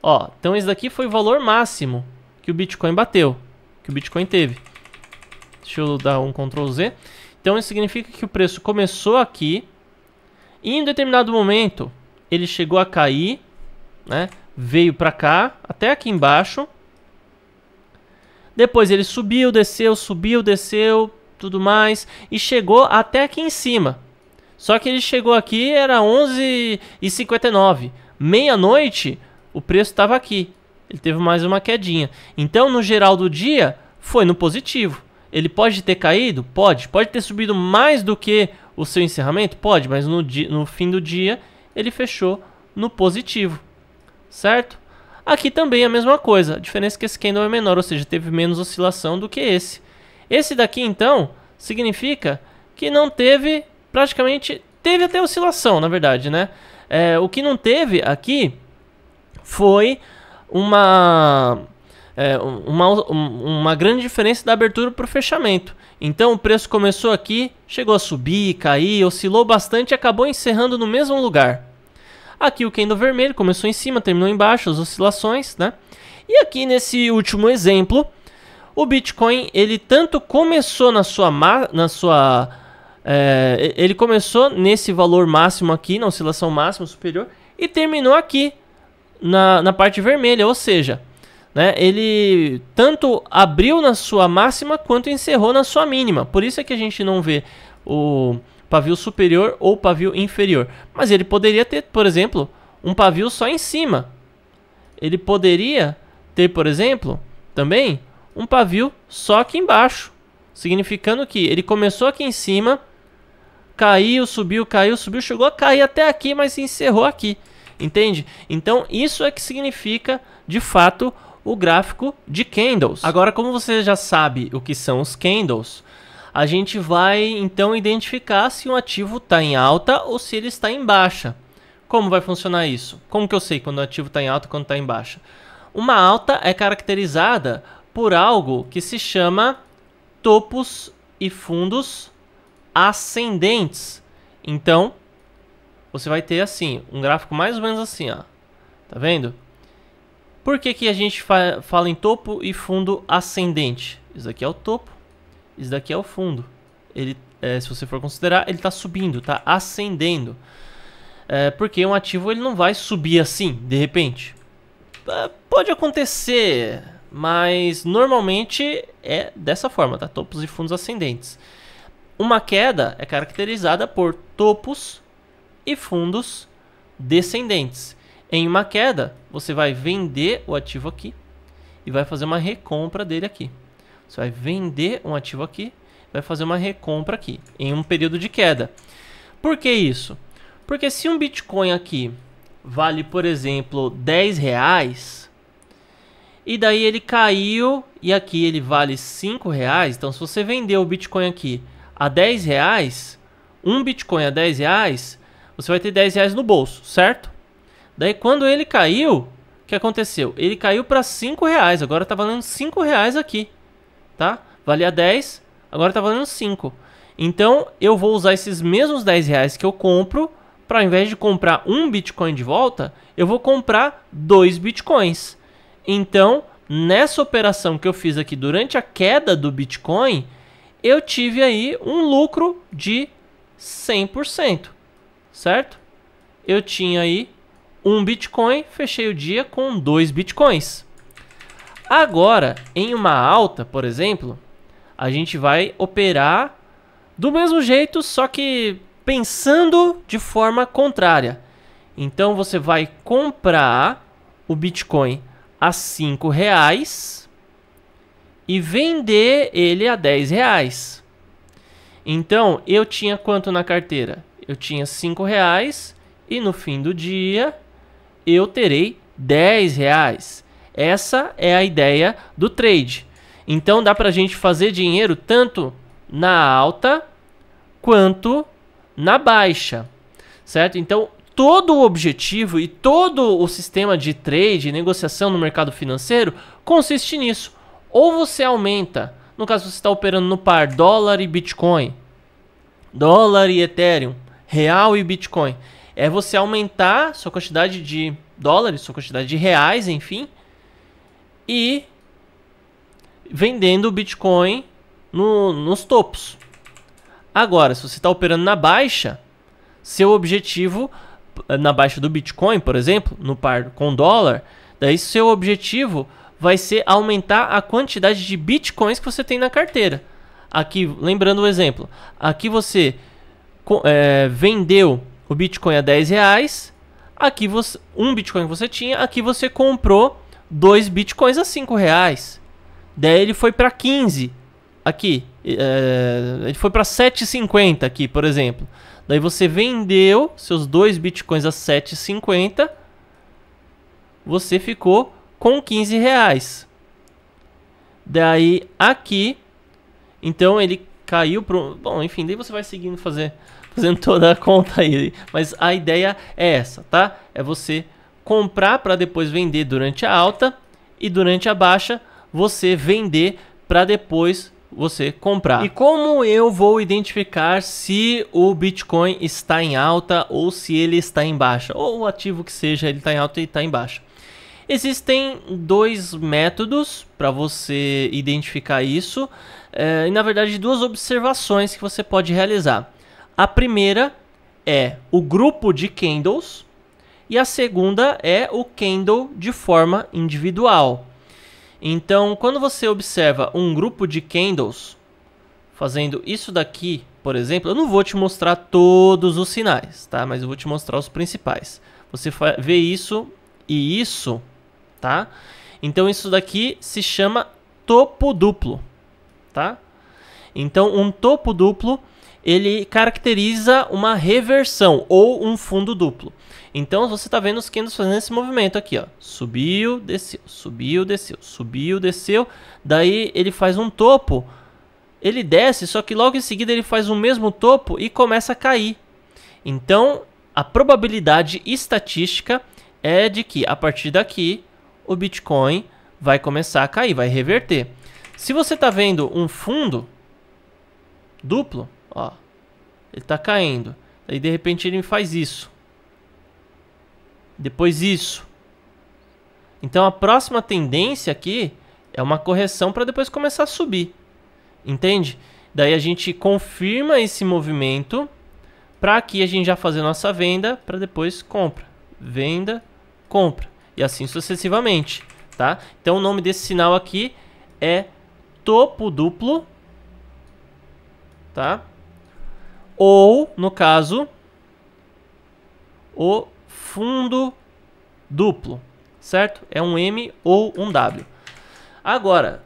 Ó, então esse daqui foi o valor máximo que o Bitcoin bateu, que o Bitcoin teve. Deixa eu dar um Ctrl Z. Então isso significa que o preço começou aqui e em determinado momento ele chegou a cair, né? Veio para cá, até aqui embaixo. Depois ele subiu, desceu, tudo mais, e chegou até aqui em cima. Só que ele chegou aqui, era 11h59. Meia-noite, o preço estava aqui. Ele teve mais uma quedinha. Então, no geral do dia, foi no positivo. Ele pode ter caído? Pode. Pode ter subido mais do que o seu encerramento? Pode, mas no fim do dia, ele fechou no positivo. Certo? Aqui também é a mesma coisa. A diferença é que esse candle é menor, ou seja, teve menos oscilação do que esse. Esse daqui, então, significa que não teve... Praticamente teve até oscilação, na verdade, né? O que não teve aqui foi uma grande diferença da abertura para o fechamento. Então o preço começou aqui, chegou a subir, cair, oscilou bastante e acabou encerrando no mesmo lugar. Aqui o candle vermelho começou em cima, terminou embaixo, as oscilações, né? E aqui nesse último exemplo, o Bitcoin ele tanto começou ele começou nesse valor máximo aqui, na oscilação máxima superior, e terminou aqui na parte vermelha, ou seja, né, ele tanto abriu na sua máxima quanto encerrou na sua mínima. Por isso é que a gente não vê o pavio superior ou pavio inferior. Mas ele poderia ter, por exemplo, um pavio só em cima. Ele poderia ter, por exemplo, também um pavio só aqui embaixo, significando que ele começou aqui em cima, caiu, subiu, chegou a cair até aqui, mas se encerrou aqui, entende? Então isso é que significa, de fato, o gráfico de candles. Agora, como você já sabe o que são os candles, a gente vai então identificar se um ativo está em alta ou se ele está em baixa. Como vai funcionar isso? Como que eu sei quando o ativo está em alta e quando está em baixa? Uma alta é caracterizada por algo que se chama topos e fundos ascendentes. Então, você vai ter assim, um gráfico mais ou menos assim, ó. Tá vendo? Por que que a gente fala em topo e fundo ascendente? Isso daqui é o topo, isso daqui é o fundo. Ele, se você for considerar, ele está subindo, está ascendendo. Porque um ativo ele não vai subir assim, de repente. Pode acontecer, mas normalmente é dessa forma, tá? Topos e fundos ascendentes. Uma queda é caracterizada por topos e fundos descendentes. Em uma queda, você vai vender o ativo aqui e vai fazer uma recompra dele aqui. Você vai vender um ativo aqui, vai fazer uma recompra aqui, em um período de queda. Por que isso? Porque se um Bitcoin aqui vale, por exemplo, 10 reais, e daí ele caiu e aqui ele vale 5 reais, então se você vender o Bitcoin aqui a 10 reais, um Bitcoin a 10 reais, você vai ter 10 reais no bolso, certo? Daí quando ele caiu, o que aconteceu? Ele caiu para 5 reais, agora está valendo 5 reais aqui, tá? Valia 10, agora está valendo 5. Então eu vou usar esses mesmos 10 reais que eu compro, para ao invés de comprar um Bitcoin de volta, eu vou comprar 2 Bitcoins. Então, nessa operação que eu fiz aqui durante a queda do Bitcoin, eu tive aí um lucro de 100%, certo? Eu tinha aí um Bitcoin, fechei o dia com 2 Bitcoins. Agora, em uma alta, por exemplo, a gente vai operar do mesmo jeito, só que pensando de forma contrária. Então você vai comprar o Bitcoin a 5 reais e vender ele a 10 reais. Então eu tinha quanto na carteira? Eu tinha 5 reais e no fim do dia eu terei 10 reais. Essa é a ideia do trade. Então dá pra gente fazer dinheiro tanto na alta quanto na baixa, certo? Então, todo o objetivo e todo o sistema de trade, negociação no mercado financeiro, consiste nisso. Ou você aumenta, no caso você está operando no par dólar e Bitcoin, dólar e Ethereum, real e Bitcoin, é você aumentar sua quantidade de dólares, sua quantidade de reais, enfim, e vendendo o Bitcoin nos topos. Agora, se você está operando na baixa, seu objetivo, na baixa do Bitcoin, por exemplo, no par com dólar, daí seu objetivo vai ser aumentar a quantidade de Bitcoins que você tem na carteira. Aqui, lembrando o exemplo, aqui você vendeu o Bitcoin a 10 reais, aqui um Bitcoin que você tinha, aqui você comprou 2 Bitcoins a 5 reais. Daí ele foi para 15 aqui. Ele foi para 7,50 aqui, por exemplo. Daí você vendeu seus 2 Bitcoins a 7,50. Você ficou com 15 reais. Daí aqui, então ele caiu pro... Bom, enfim, daí você vai seguindo fazendo toda a conta aí. Mas a ideia é essa, tá? É você comprar para depois vender durante a alta e durante a baixa você vender para depois você comprar. E como eu vou identificar se o Bitcoin está em alta ou se ele está em baixa? Ou o ativo que seja, ele está em alta e está em baixa. Existem 2 métodos para você identificar isso. E na verdade 2 observações que você pode realizar. A primeira é o grupo de candles e a segunda é o candle de forma individual. Então, quando você observa um grupo de candles fazendo isso daqui, por exemplo, eu não vou te mostrar todos os sinais, tá? Mas eu vou te mostrar os principais. Você vê isso e isso, tá? Então, isso daqui se chama topo duplo, tá? Então, um topo duplo, ele caracteriza uma reversão ou um fundo duplo. Então, você está vendo os candles fazendo esse movimento aqui, ó. Subiu, desceu, subiu, desceu, subiu, desceu. Daí, ele faz um topo, ele desce, só que logo em seguida ele faz o mesmo topo e começa a cair. Então, a probabilidade estatística é de que, a partir daqui, o Bitcoin vai começar a cair, vai reverter. Se você está vendo um fundo duplo, ó, ele está caindo. Aí de repente ele faz isso. Depois isso. Então a próxima tendência aqui é uma correção para depois começar a subir. Entende? Daí a gente confirma esse movimento para aqui a gente já fazer nossa venda para depois compra. Venda, compra. E assim sucessivamente, tá? Então o nome desse sinal aqui é topo duplo, tá? Ou, no caso, o fundo duplo, certo? É um M ou um W. Agora,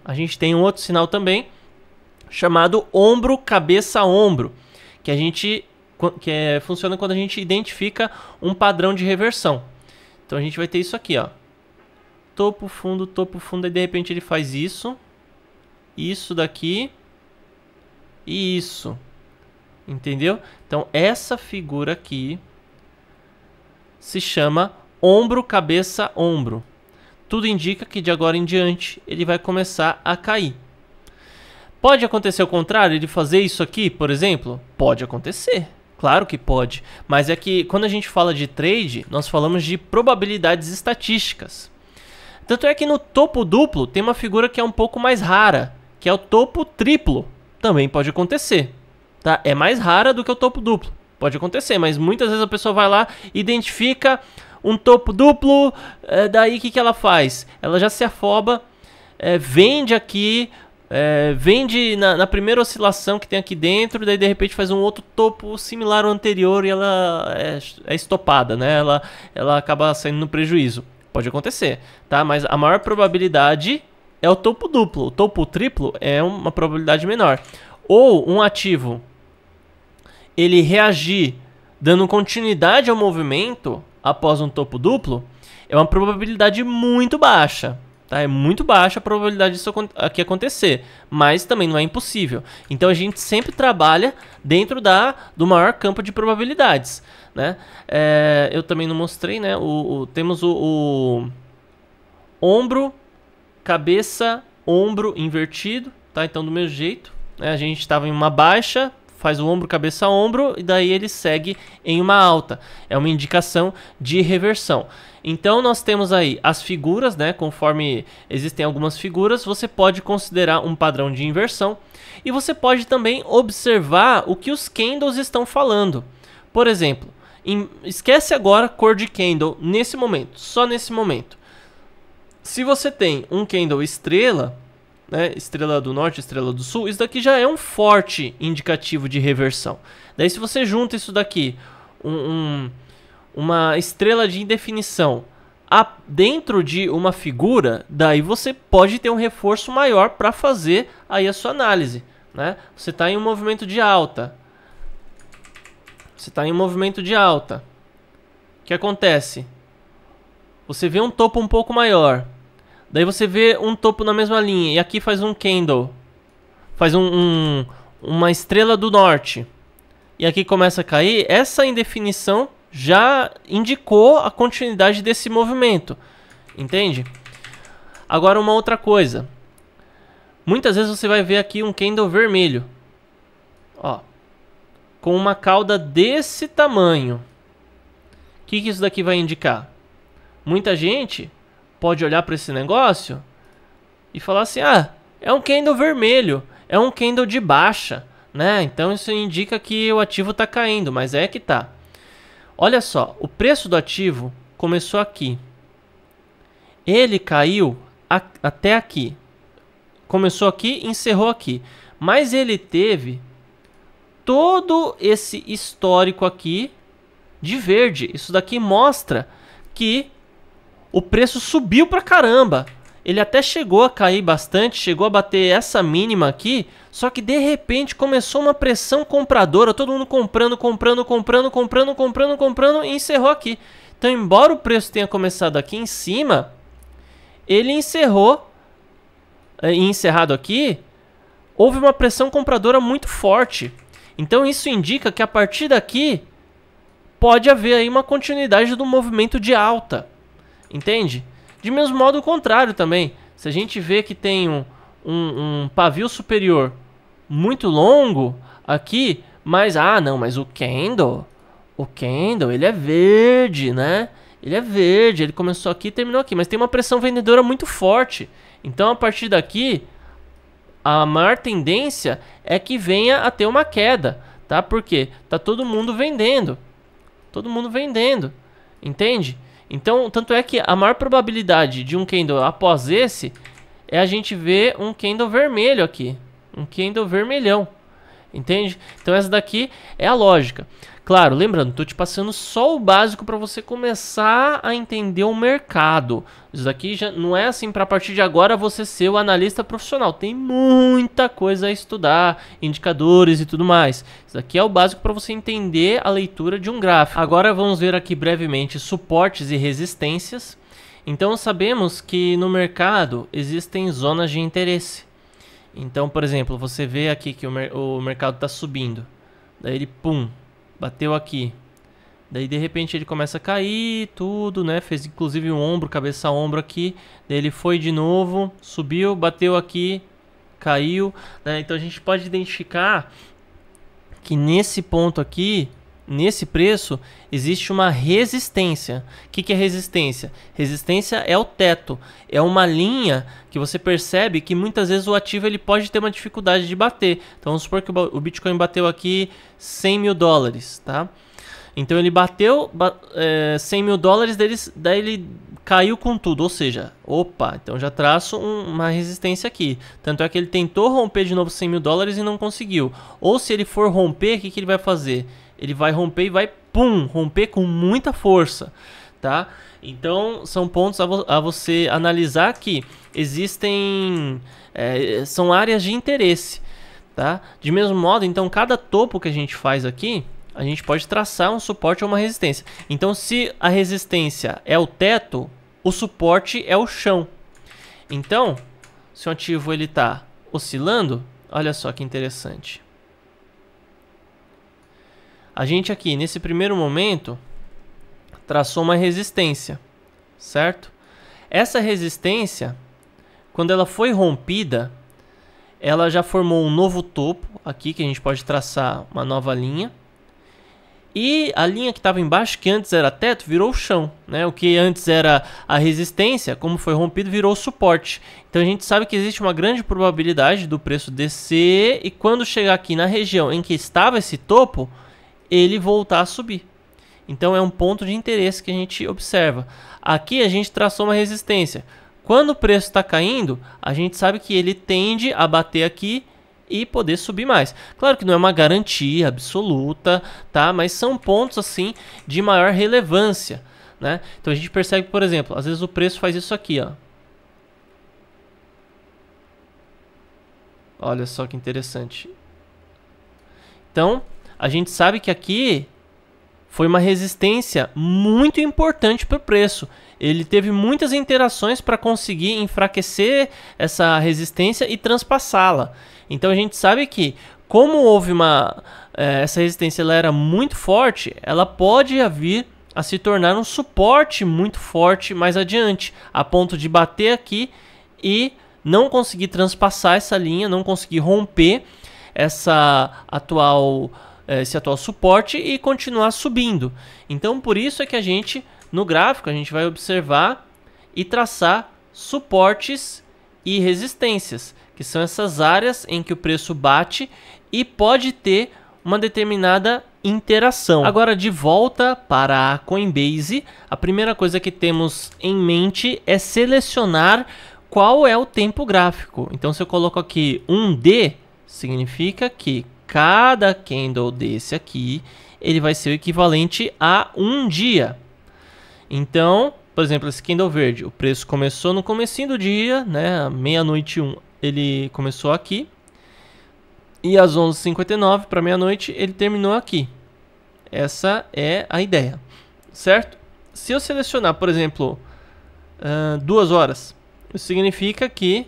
a gente tem um outro sinal também, chamado ombro, cabeça, ombro, que funciona quando a gente identifica um padrão de reversão. Então a gente vai ter isso aqui, ó. Topo, fundo, e de repente ele faz isso, isso daqui e isso. Entendeu? Então essa figura aqui se chama ombro, cabeça, ombro. Tudo indica que de agora em diante ele vai começar a cair. Pode acontecer o contrário, ele fazer isso aqui, por exemplo? Pode acontecer. Claro que pode. Mas é que quando a gente fala de trade, nós falamos de probabilidades estatísticas. Tanto é que no topo duplo tem uma figura que é um pouco mais rara, que é o topo triplo. Também pode acontecer. Tá? É mais rara do que o topo duplo. Pode acontecer, mas muitas vezes a pessoa vai lá, identifica um topo duplo, daí o que ela faz? Ela já se afoba, vende aqui, vende na primeira oscilação que tem aqui dentro, daí de repente faz um outro topo similar ao anterior e ela é estopada, né? Ela acaba saindo no prejuízo. Pode acontecer, tá? Mas a maior probabilidade é o topo duplo. O topo triplo é uma probabilidade menor. Ou um ativo ele reagir dando continuidade ao movimento após um topo duplo, é uma probabilidade muito baixa. Tá? É muito baixa a probabilidade disso aqui acontecer, mas também não é impossível. Então a gente sempre trabalha dentro do maior campo de probabilidades. Né? Eu também não mostrei, né? Temos o ombro, cabeça, ombro invertido. Tá? Então do mesmo jeito, né? A gente estava em uma baixa, faz o ombro, cabeça, ombro, e daí ele segue em uma alta. É uma indicação de reversão. Então nós temos aí as figuras, né? Conforme existem algumas figuras, você pode considerar um padrão de inversão. E você pode também observar o que os candles estão falando. Por exemplo, esquece agora cor de candle nesse momento, só nesse momento. Se você tem um candle estrela, né, estrela do norte, estrela do sul, isso daqui já é um forte indicativo de reversão. Daí se você junta isso daqui, uma estrela de indefinição dentro de uma figura, daí você pode ter um reforço maior para fazer aí a sua análise. Né? Você está em um movimento de alta. O que acontece? Você vê um topo um pouco maior. Daí você vê um topo na mesma linha. E aqui faz um candle. Faz uma estrela do norte. E aqui começa a cair. Essa indefinição já indicou a continuidade desse movimento. Entende? Agora uma outra coisa. Muitas vezes você vai ver aqui um candle vermelho. Ó. Com uma cauda desse tamanho. O que isso daqui vai indicar? Muita gente pode olhar para esse negócio e falar assim, é um candle vermelho, é um candle de baixa, né? Então isso indica que o ativo está caindo, mas é que tá. Olha só, o preço do ativo começou aqui. Ele caiu até aqui. Começou aqui e encerrou aqui. Mas ele teve todo esse histórico aqui de verde. Isso daqui mostra que o preço subiu pra caramba. ele até chegou a cair bastante, chegou a bater essa mínima aqui, só que de repente começou uma pressão compradora, todo mundo comprando e encerrou aqui. Então, embora o preço tenha começado aqui em cima, ele encerrado aqui, houve uma pressão compradora muito forte. Então, isso indica que a partir daqui pode haver aí uma continuidade do movimento de alta, entende? De mesmo modo o contrário também, se a gente vê que tem um pavio superior muito longo aqui, mas mas o candle ele é verde, né? Ele é verde, ele começou aqui e terminou aqui, mas tem uma pressão vendedora muito forte. Então, a partir daqui, a maior tendência é que venha a ter uma queda, tá? Porque tá todo mundo vendendo, entende? Então, tanto é que a maior probabilidade de um candle após esse é a gente ver um candle vermelho aqui, um candle vermelhão, entende? Então, essa daqui é a lógica. Claro, lembrando, estou te passando só o básico para você começar a entender o mercado. Isso daqui já não é assim para a partir de agora você ser o analista profissional. Tem muita coisa a estudar, indicadores e tudo mais. Isso daqui é o básico para você entender a leitura de um gráfico. Agora vamos ver aqui brevemente suportes e resistências. Então sabemos que no mercado existem zonas de interesse. Então, por exemplo, você vê aqui que o mercado está subindo. Daí ele, pum, bateu aqui. Daí de repente ele começa a cair, tudo, né? Fez inclusive um ombro, cabeça a ombro aqui. Daí ele foi de novo, subiu, bateu aqui, caiu, né? Então a gente pode identificar que nesse ponto aqui, nesse preço, existe uma resistência. O que é resistência? Resistência é o teto. É uma linha que você percebe que muitas vezes o ativo ele pode ter uma dificuldade de bater. Então vamos supor que o Bitcoin bateu aqui 100 mil dólares, tá? Então ele bateu 100 mil dólares, daí ele caiu com tudo. Ou seja, opa, então já traço uma resistência aqui. Tanto é que ele tentou romper de novo 100 mil dólares e não conseguiu. Ou se ele for romper, o que ele vai fazer? Ele vai romper e vai, pum, romper com muita força, tá? Então, são pontos a você analisar que existem, são áreas de interesse, tá? De mesmo modo, então, cada topo que a gente faz aqui, a gente pode traçar um suporte ou uma resistência. Então, se a resistência é o teto, o suporte é o chão. Então, se o ativo ele está oscilando, olha só que interessante. A gente aqui, nesse primeiro momento, traçou uma resistência, certo? Essa resistência, quando ela foi rompida, ela já formou um novo topo aqui, que a gente pode traçar uma nova linha. E a linha que estava embaixo, que antes era teto, virou o chão, né? O que antes era a resistência, como foi rompido, virou o suporte. Então a gente sabe que existe uma grande probabilidade do preço descer e quando chegar aqui na região em que estava esse topo, ele voltar a subir. Então é um ponto de interesse que a gente observa. Aqui a gente traçou uma resistência. Quando o preço está caindo, a gente sabe que ele tende a bater aqui e poder subir mais. Claro que não é uma garantia absoluta, tá? Mas são pontos assim de maior relevância, né? Então a gente percebe, por exemplo, às vezes o preço faz isso aqui, ó. Olha só que interessante. Então, a gente sabe que aqui foi uma resistência muito importante para o preço. Ele teve muitas interações para conseguir enfraquecer essa resistência e transpassá-la. Então a gente sabe que, como houve essa resistência ela era muito forte, ela pode vir a se tornar um suporte muito forte mais adiante, a ponto de bater aqui e não conseguir transpassar essa linha, não conseguir romper esse atual suporte e continuar subindo. Então por isso é que a gente, no gráfico, a gente vai observar e traçar suportes e resistências, que são essas áreas em que o preço bate e pode ter uma determinada interação. Agora, de volta para a Coinbase, a primeira coisa que temos em mente é selecionar qual é o tempo gráfico. Então, se eu coloco aqui 1D, significa que cada candle desse aqui, ele vai ser o equivalente a um dia. Então, por exemplo, esse candle verde, o preço começou no comecinho do dia, né, meia-noite 1, ele começou aqui, e às 11h59 para meia-noite ele terminou aqui. Essa é a ideia, certo? Se eu selecionar, por exemplo, 2 horas, isso significa que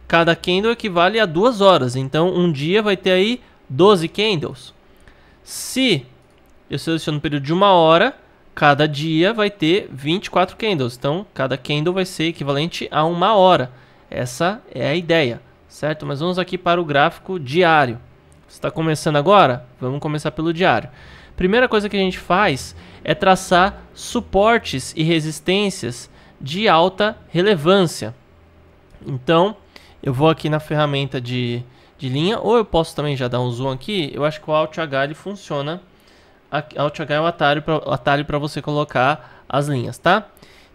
cada candle equivale a 2 horas. Então, um dia vai ter aí 12 candles. Se eu seleciono um período de 1 hora, cada dia vai ter 24 candles. Então, cada candle vai ser equivalente a 1 hora. Essa é a ideia, certo? Mas vamos aqui para o gráfico diário. Você está começando agora? Vamos começar pelo diário. Primeira coisa que a gente faz é traçar suportes e resistências de alta relevância. Então, eu vou aqui na ferramenta de linha, ou eu posso também já dar um zoom aqui. Eu acho que o Alt H ele funciona. Alt H é o atalho para você colocar as linhas, tá?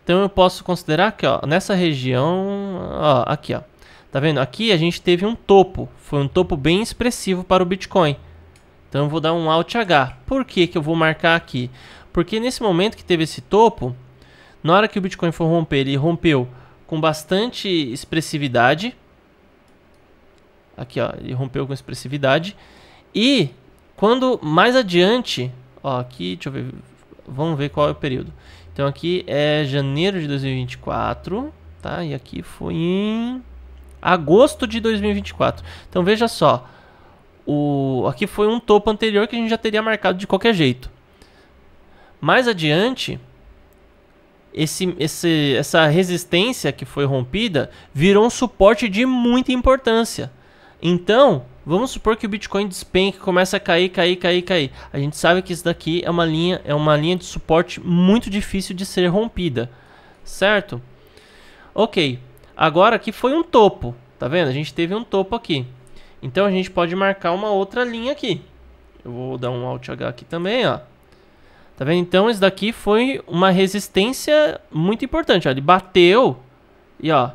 Então eu posso considerar que, ó, nessa região, ó, aqui, ó, tá vendo? Aqui a gente teve um topo, foi um topo bem expressivo para o Bitcoin. Então eu vou dar um Alt H. Por que que eu vou marcar aqui? Porque nesse momento que teve esse topo, na hora que o Bitcoin for romper, ele rompeu com bastante expressividade. Aqui, ó, ele rompeu com expressividade. E quando mais adiante, ó, aqui, deixa eu ver, vamos ver qual é o período. Então aqui é janeiro de 2024, tá? E aqui foi em agosto de 2024. Então veja só, aqui foi um topo anterior que a gente já teria marcado de qualquer jeito. Mais adiante, essa resistência que foi rompida virou um suporte de muita importância. Então, vamos supor que o Bitcoin despenque, começa a cair. A gente sabe que isso daqui é uma linha de suporte muito difícil de ser rompida, certo? Ok, agora aqui foi um topo, tá vendo? A gente teve um topo aqui. Então a gente pode marcar uma outra linha aqui. Eu vou dar um Alt H aqui também, ó. Tá vendo? Então isso daqui foi uma resistência muito importante, ó. Ele bateu e, ó,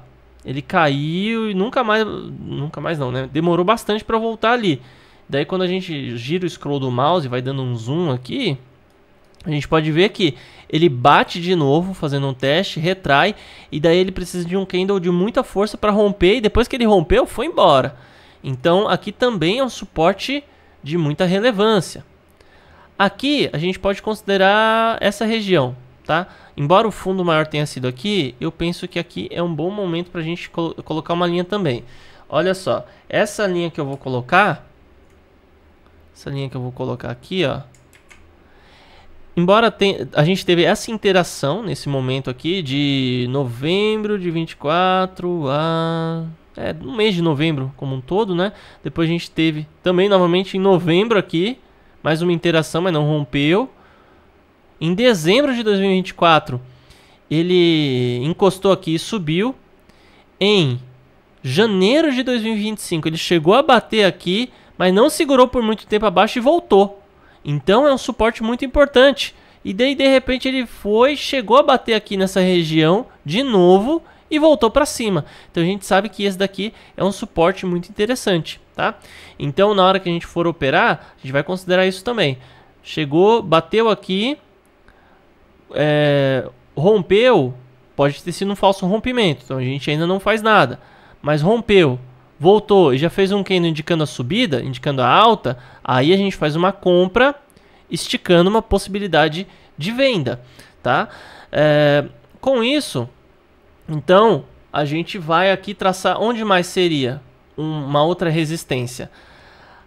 ele caiu e nunca mais não, né? Demorou bastante para voltar ali. Daí quando a gente gira o scroll do mouse e vai dando um zoom aqui, a gente pode ver que ele bate de novo, fazendo um teste, retrai, e daí ele precisa de um candle de muita força para romper, e depois que ele rompeu, foi embora. Então aqui também é um suporte de muita relevância. Aqui a gente pode considerar essa região, tá? Embora o fundo maior tenha sido aqui, eu penso que aqui é um bom momento para a gente colocar uma linha também. Olha só, essa linha que eu vou colocar, aqui, ó. Embora a gente teve essa interação nesse momento aqui de novembro de 24 a... no mês de novembro como um todo, né? Depois a gente teve também novamente em novembro aqui, mais uma interação, mas não rompeu. Em dezembro de 2024, ele encostou aqui e subiu. Em janeiro de 2025, ele chegou a bater aqui, mas não segurou por muito tempo abaixo e voltou. Então é um suporte muito importante. E daí de repente ele chegou a bater aqui nessa região de novo e voltou para cima. Então a gente sabe que esse daqui é um suporte muito interessante, tá? Então na hora que a gente for operar, a gente vai considerar isso também. Chegou, bateu aqui, rompeu, pode ter sido um falso rompimento, então a gente ainda não faz nada. Mas rompeu, voltou e já fez um candle indicando a subida, indicando a alta, aí a gente faz uma compra, esticando uma possibilidade de venda, tá? Com isso, então, a gente vai aqui traçar onde mais seria uma outra resistência.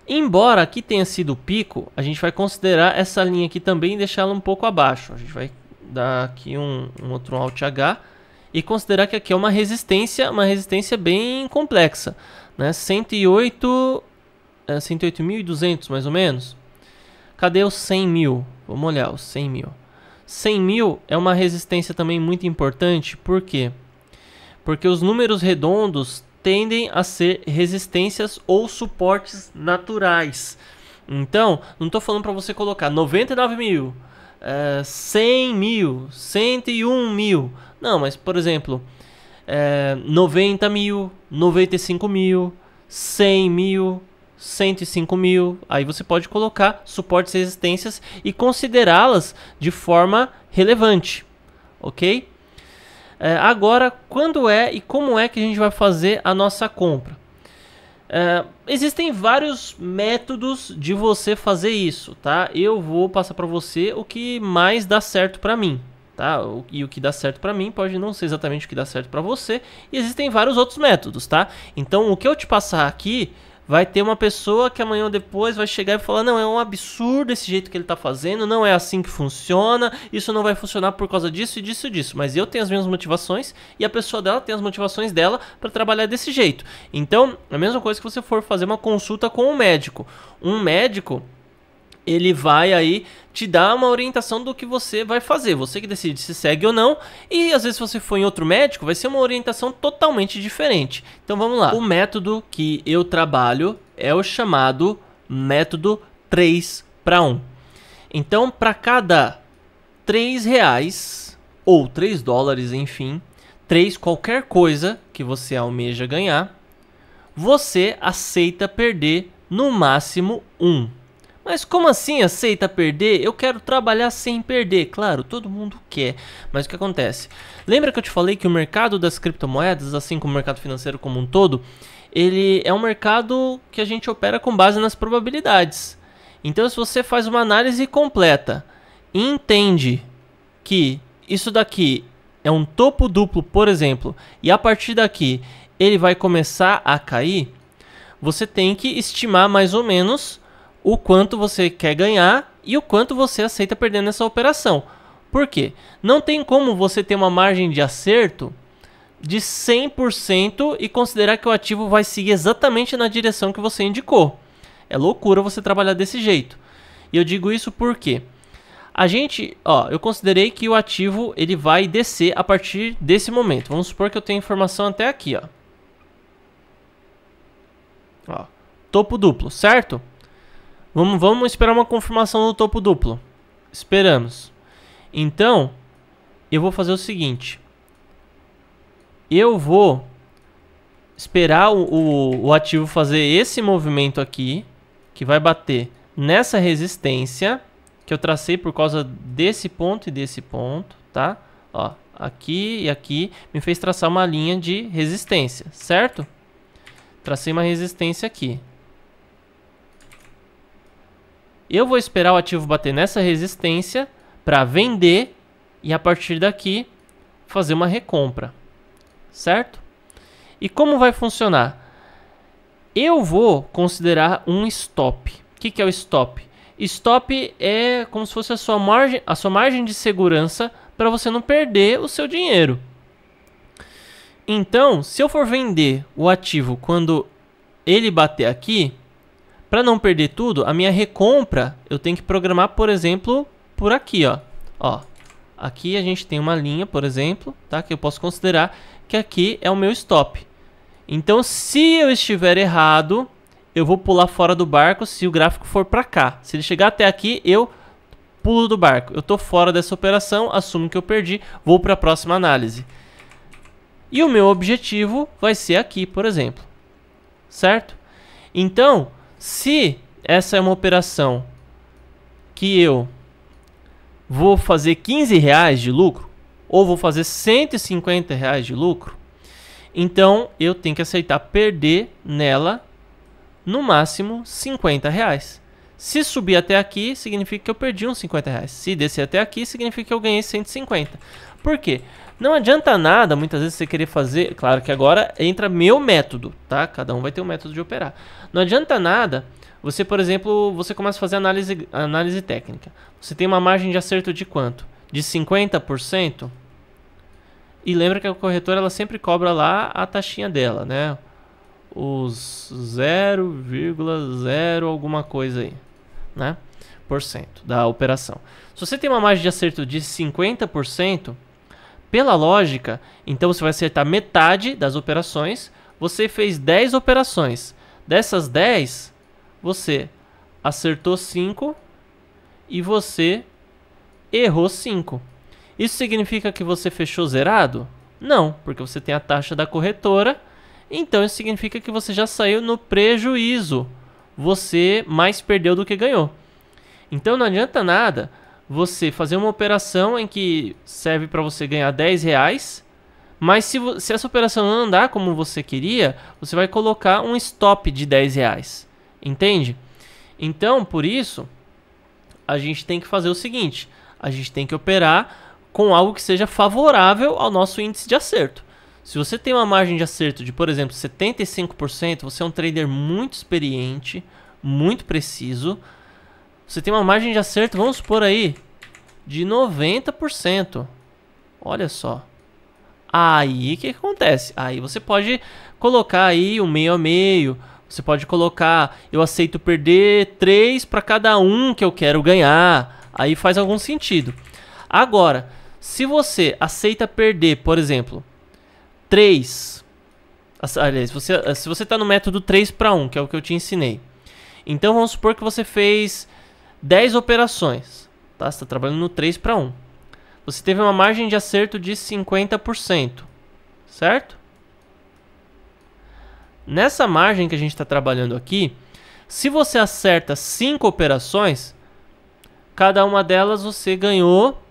Embora aqui tenha sido o pico, a gente vai considerar essa linha aqui também e deixá-la um pouco abaixo. A gente vai dar aqui um outro Alt H e considerar que aqui é uma resistência bem complexa, né? 108.200 mais ou menos. Cadê os 100 mil? Vamos olhar os 100 mil. 100 mil é uma resistência também muito importante, por quê? Porque os números redondos tendem a ser resistências ou suportes naturais. Então, não estou falando para você colocar 99 mil, 100 mil, 101 mil. Não, mas por exemplo, 90 mil, 95 mil, 100 mil, 105 mil. Aí você pode colocar suportes e resistências e considerá-las de forma relevante, ok? Agora, quando é e como é que a gente vai fazer a nossa compra? Existem vários métodos de você fazer isso, tá? Eu vou passar para você o que mais dá certo para mim, tá? E o que dá certo para mim pode não ser exatamente o que dá certo para você, e existem vários outros métodos, tá? Então, o que eu te passar aqui vai ter uma pessoa que amanhã ou depois vai chegar e falar: não, é um absurdo esse jeito que ele tá fazendo, não é assim que funciona, isso não vai funcionar por causa disso e disso e disso. Mas eu tenho as minhas motivações e a pessoa dela tem as motivações dela para trabalhar desse jeito. Então, a mesma coisa que você for fazer uma consulta com um médico. Um médico, ele vai aí te dar uma orientação do que você vai fazer. Você que decide se segue ou não. E às vezes se você for em outro médico, vai ser uma orientação totalmente diferente. Então vamos lá. O método que eu trabalho é o chamado método 3 para 1. Então, para cada R$3 ou $3, enfim, 3 qualquer coisa que você almeja ganhar, você aceita perder no máximo 1. Mas como assim aceita perder? Eu quero trabalhar sem perder. Claro, todo mundo quer. Mas o que acontece? Lembra que eu te falei que o mercado das criptomoedas, assim como o mercado financeiro como um todo, ele é um mercado que a gente opera com base nas probabilidades. Então, se você faz uma análise completa e entende que isso daqui é um topo duplo, por exemplo, e a partir daqui ele vai começar a cair, você tem que estimar mais ou menos o quanto você quer ganhar e o quanto você aceita perder nessa operação. Por quê? Não tem como você ter uma margem de acerto de 100% e considerar que o ativo vai seguir exatamente na direção que você indicou. É loucura você trabalhar desse jeito. E eu digo isso porque eu considerei que o ativo ele vai descer a partir desse momento. Vamos supor que eu tenho informação até aqui, ó, topo duplo, certo? Vamos esperar uma confirmação do topo duplo. Esperamos. Então, eu vou fazer o seguinte. Eu vou esperar o ativo fazer esse movimento aqui, que vai bater nessa resistência, que eu tracei por causa desse ponto e desse ponto, tá? Ó, aqui e aqui me fez traçar uma linha de resistência, certo? Tracei uma resistência aqui. Eu vou esperar o ativo bater nessa resistência para vender e a partir daqui fazer uma recompra, certo? E como vai funcionar? Eu vou considerar um stop. O que é o stop? Stop é como se fosse a sua margem de segurança para você não perder o seu dinheiro. Então, se eu for vender o ativo quando ele bater aqui, para não perder tudo, a minha recompra eu tenho que programar, por exemplo, por aqui, ó. Aqui a gente tem uma linha, por exemplo, tá? Que eu posso considerar que aqui é o meu stop. Então, se eu estiver errado, eu vou pular fora do barco se o gráfico for para cá. Se ele chegar até aqui, eu pulo do barco. Eu estou fora dessa operação, assumo que eu perdi, vou para a próxima análise. E o meu objetivo vai ser aqui, por exemplo. Certo? Então, se essa é uma operação que eu vou fazer R$15 de lucro, ou vou fazer R$150 de lucro, então eu tenho que aceitar perder nela no máximo R$50. Se subir até aqui, significa que eu perdi uns R$50. Se descer até aqui, significa que eu ganhei 150. Por quê? Não adianta nada, muitas vezes, você querer fazer... Claro que agora entra meu método, tá? Cada um vai ter um método de operar. Não adianta nada você, por exemplo, você começa a fazer análise técnica. Você tem uma margem de acerto de quanto? De 50%? E lembra que a corretora ela sempre cobra lá a taxinha dela, né? Os 0,0 alguma coisa aí, né? Por cento da operação. Se você tem uma margem de acerto de 50%, pela lógica, então você vai acertar metade das operações. Você fez 10 operações. Dessas 10, você acertou 5 e você errou 5. Isso significa que você fechou zerado? Não, porque você tem a taxa da corretora. Então isso significa que você já saiu no prejuízo. Você mais perdeu do que ganhou. Então não adianta nada você fazer uma operação em que serve para você ganhar R$10 Mas se essa operação não andar como você queria, você vai colocar um stop de R$10. Entende? Então, por isso, a gente tem que fazer o seguinte. A gente tem que operar com algo que seja favorável ao nosso índice de acerto. Se você tem uma margem de acerto de, por exemplo, 75%, você é um trader muito experiente, muito preciso. Você tem uma margem de acerto, vamos supor aí, de 90%. Olha só. Aí, o que acontece? Aí você pode colocar aí um meio a meio. Você pode colocar, eu aceito perder 3 para cada um que eu quero ganhar. Aí faz algum sentido. Agora, se você aceita perder, por exemplo, 3... Aliás, se você está no método 3 para 1, que é o que eu te ensinei. Então, vamos supor que você fez 10 operações. Tá? Você está trabalhando no 3 para 1. Você teve uma margem de acerto de 50%, certo? Nessa margem que a gente está trabalhando aqui, se você acerta 5 operações, cada uma delas você ganhou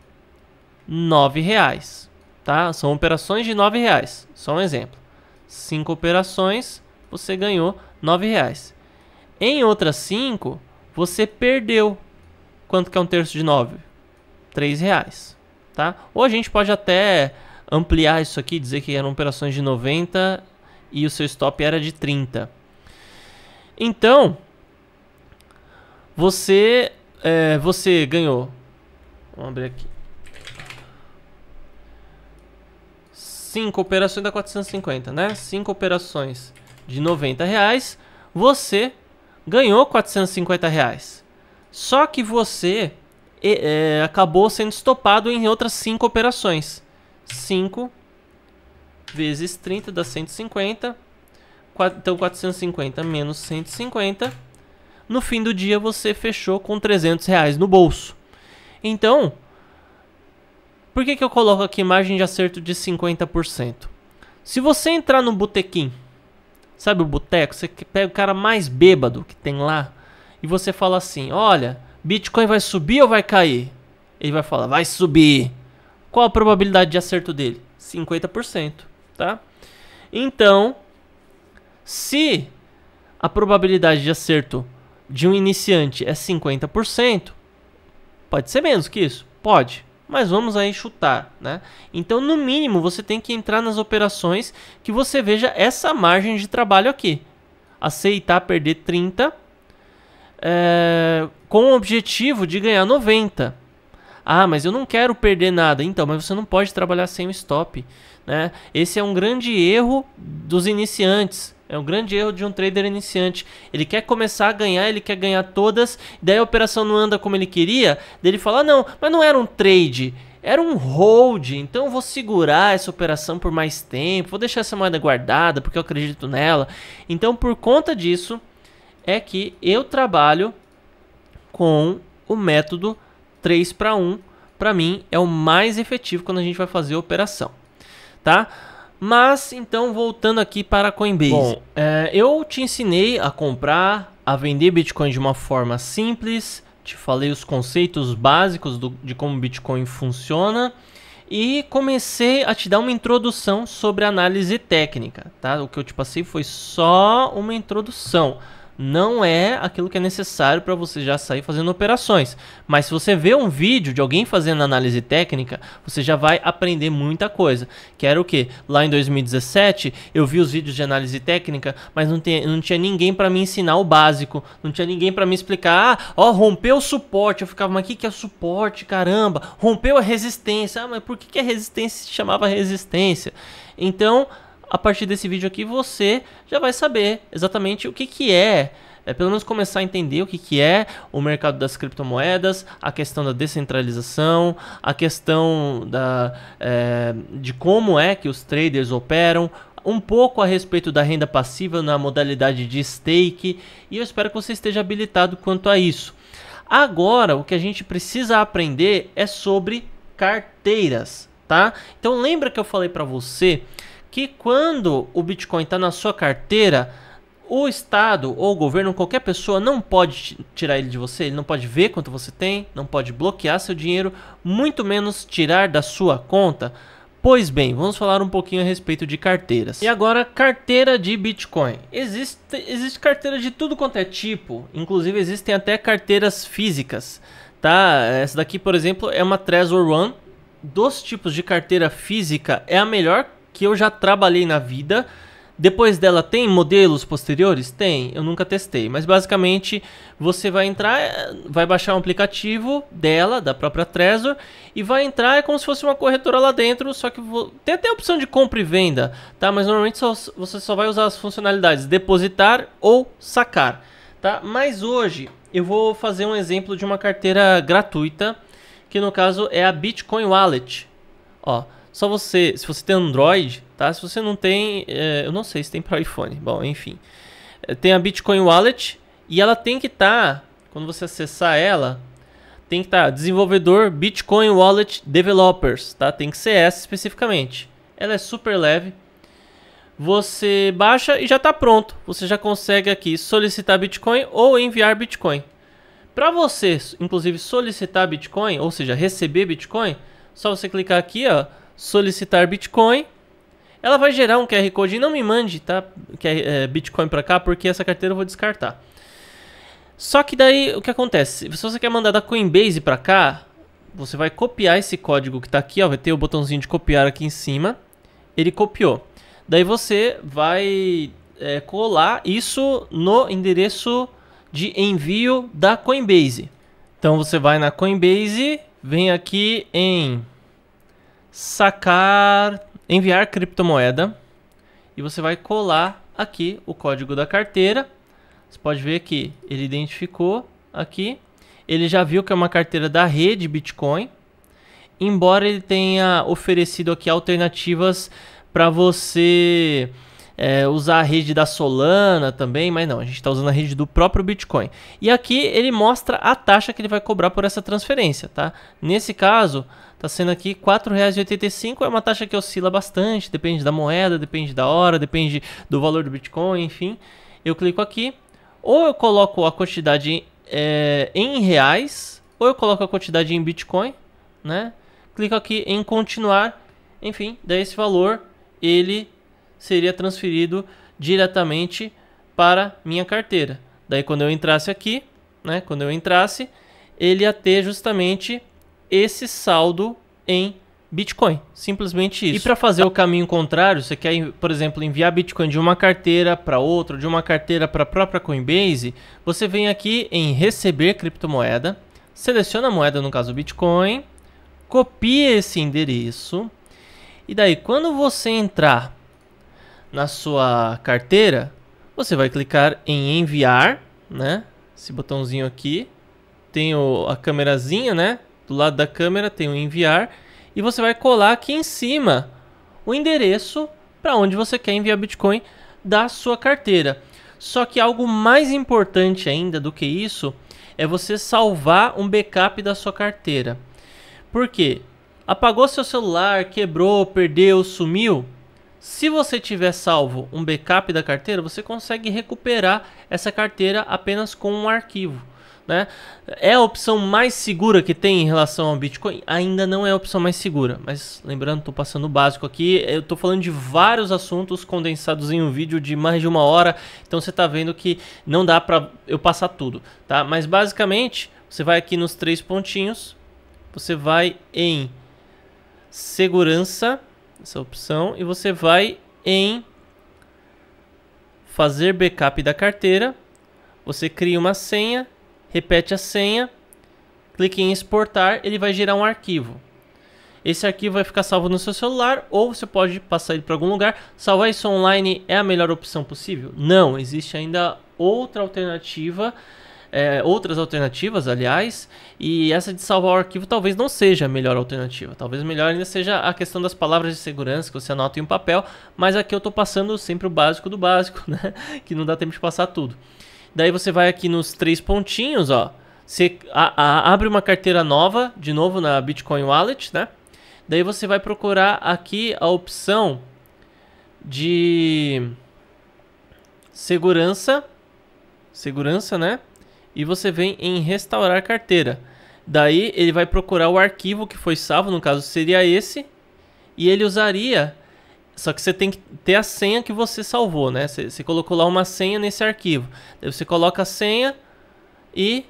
R$9, tá? São operações de R$9, só um exemplo. 5 operações, você ganhou R$9. Em outras 5, você perdeu. Quanto que é 1/3 de 9? R$3. Tá? Ou a gente pode até ampliar isso aqui, dizer que eram operações de 90 e o seu stop era de 30. Então, você ganhou. Vamos abrir aqui. 5 operações dá 450, né? 5 operações de R$90, você ganhou R$450. Só que você acabou sendo estopado em outras 5 operações. 5 vezes 30 dá 150. Então 450 menos 150. No fim do dia você fechou com R$300 no bolso. Então, por que eu coloco aqui margem de acerto de 50%? Se você entrar no botequim, sabe o boteco? Você pega o cara mais bêbado que tem lá e você fala assim, olha, Bitcoin vai subir ou vai cair? Ele vai falar, vai subir. Qual a probabilidade de acerto dele? 50%, tá? Então, se a probabilidade de acerto de um iniciante é 50%, pode ser menos que isso? Pode, mas vamos aí chutar, né? Então, no mínimo, você tem que entrar nas operações que você veja essa margem de trabalho aqui. Aceitar perder 30, com o objetivo de ganhar 90. Ah, mas eu não quero perder nada. Então, mas você não pode trabalhar sem o stop, né? Esse é um grande erro dos iniciantes. É um grande erro de um trader iniciante. Ele quer começar a ganhar, ele quer ganhar todas, daí a operação não anda como ele queria, daí ele fala, ah, não, mas não era um trade, era um hold, então eu vou segurar essa operação por mais tempo, vou deixar essa moeda guardada porque eu acredito nela. Então, por conta disso, é que eu trabalho com o método 3 para 1. Para mim, é o mais efetivo quando a gente vai fazer a operação, tá? Mas, então, voltando aqui para a Coinbase. Bom, eu te ensinei a comprar, a vender Bitcoin de uma forma simples. Te falei os conceitos básicos de como o Bitcoin funciona. E comecei a te dar uma introdução sobre análise técnica, tá? O que eu te passei foi só uma introdução. Não é aquilo que é necessário para você já sair fazendo operações. Mas se você vê um vídeo de alguém fazendo análise técnica, você já vai aprender muita coisa. Que era o quê? Lá em 2017, eu vi os vídeos de análise técnica, mas não tinha ninguém para me ensinar o básico. Não tinha ninguém para me explicar. Ah, ó, rompeu o suporte. Eu ficava, mas o que é suporte? Caramba. Rompeu a resistência. Ah, mas por que a resistência se chamava resistência? Então, a partir desse vídeo aqui, você já vai saber exatamente o que é, pelo menos começar a entender o que é o mercado das criptomoedas, a questão da descentralização, a questão de como é que os traders operam, um pouco a respeito da renda passiva na modalidade de stake, e eu espero que você esteja habilitado quanto a isso. Agora, o que a gente precisa aprender é sobre carteiras, tá? Então, lembra que eu falei para você que quando o Bitcoin está na sua carteira, o Estado ou o governo, qualquer pessoa, não pode tirar ele de você, ele não pode ver quanto você tem, não pode bloquear seu dinheiro, muito menos tirar da sua conta, Pois bem, vamos falar um pouquinho a respeito de carteiras. E agora, carteira de Bitcoin. Existe carteira de tudo quanto é tipo, inclusive existem até carteiras físicas, tá? Essa daqui, por exemplo, é uma Trezor One. Dos tipos de carteira física, é a melhor que eu já trabalhei na vida. Depois dela tem modelos posteriores? Tem, eu nunca testei, mas basicamente você vai entrar, vai baixar um aplicativo dela, da própria Trezor, e vai entrar, é como se fosse uma corretora lá dentro, só que tem até a opção de compra e venda, tá? Mas normalmente você só vai usar as funcionalidades depositar ou sacar, tá? Mas hoje eu vou fazer um exemplo de uma carteira gratuita, que no caso é a Bitcoin Wallet, ó. Só você, se você tem Android, tá? Se você não tem, eu não sei se tem para iPhone. Bom, enfim. Tem a Bitcoin Wallet e ela tem que estar, quando você acessar ela, tem que estar desenvolvedor Bitcoin Wallet Developers, tá? Tem que ser essa especificamente. Ela é super leve. Você baixa e já está pronto. Você já consegue aqui solicitar Bitcoin ou enviar Bitcoin. Para você, inclusive, solicitar Bitcoin, ou seja, receber Bitcoin, só você clicar aqui, ó. Solicitar Bitcoin, ela vai gerar um QR Code e não me mande, tá? Bitcoin para cá, porque essa carteira eu vou descartar. Só que daí o que acontece? Se você quer mandar da Coinbase para cá, você vai copiar esse código que tá aqui, ó, vai ter o botãozinho de copiar aqui em cima. Ele copiou. Daí você vai colar isso no endereço de envio da Coinbase. Então você vai na Coinbase, vem aqui em sacar, enviar criptomoeda e você vai colar aqui o código da carteira. Você pode ver que ele identificou aqui, ele já viu que é uma carteira da rede Bitcoin, embora ele tenha oferecido aqui alternativas para você usar a rede da Solana também, mas não, a gente está usando a rede do próprio Bitcoin. E aqui ele mostra a taxa que ele vai cobrar por essa transferência, tá? Nesse caso, está sendo aqui R$ 4,85, é uma taxa que oscila bastante, depende da moeda, depende da hora, depende do valor do Bitcoin, enfim. Eu clico aqui, ou eu coloco a quantidade em reais, ou eu coloco a quantidade em Bitcoin, né? Clico aqui em continuar, enfim, daí esse valor, ele seria transferido diretamente para minha carteira. Daí quando eu entrasse aqui, né? Quando eu entrasse, ele ia ter justamente esse saldo em Bitcoin, simplesmente isso. E para fazer o caminho contrário, você quer, por exemplo, enviar Bitcoin de uma carteira para outra, de uma carteira para a própria Coinbase, você vem aqui em receber criptomoeda, seleciona a moeda, no caso Bitcoin, copia esse endereço, e daí quando você entrar na sua carteira, você vai clicar em enviar, né? Esse botãozinho aqui, tem a câmerazinha, né? Do lado da câmera tem o enviar e você vai colar aqui em cima o endereço para onde você quer enviar Bitcoin da sua carteira. Só que algo mais importante ainda do que isso é você salvar um backup da sua carteira. Por quê? Apagou seu celular, quebrou, perdeu, sumiu. Se você tiver salvo um backup da carteira, você consegue recuperar essa carteira apenas com um arquivo, né? É a opção mais segura que tem em relação ao Bitcoin? Ainda não é a opção mais segura, mas lembrando, estou passando o básico aqui, eu estou falando de vários assuntos condensados em um vídeo de mais de 1 hora, então você está vendo que não dá para eu passar tudo, tá? Mas basicamente, você vai aqui nos 3 pontinhos, você vai em segurança, essa opção, e você vai em fazer backup da carteira, você cria uma senha, repete a senha, clique em exportar, ele vai gerar um arquivo. Esse arquivo vai ficar salvo no seu celular ou você pode passar ele para algum lugar. Salvar isso online é a melhor opção possível? Não, existe ainda outra alternativa, outras alternativas, aliás, e essa de salvar o arquivo talvez não seja a melhor alternativa. Talvez melhor ainda seja a questão das palavras de segurança que você anota em um papel, mas aqui eu estou passando sempre o básico do básico, né? Que não dá tempo de passar tudo. Daí você vai aqui nos 3 pontinhos, ó. Você abre uma carteira nova, de novo na Bitcoin Wallet, né? Daí você vai procurar aqui a opção de segurança, né? E você vem em restaurar carteira. Daí ele vai procurar o arquivo que foi salvo, no caso seria esse. e ele usaria... Só que você tem que ter a senha que você salvou, né? Você colocou lá uma senha nesse arquivo. Daí você coloca a senha e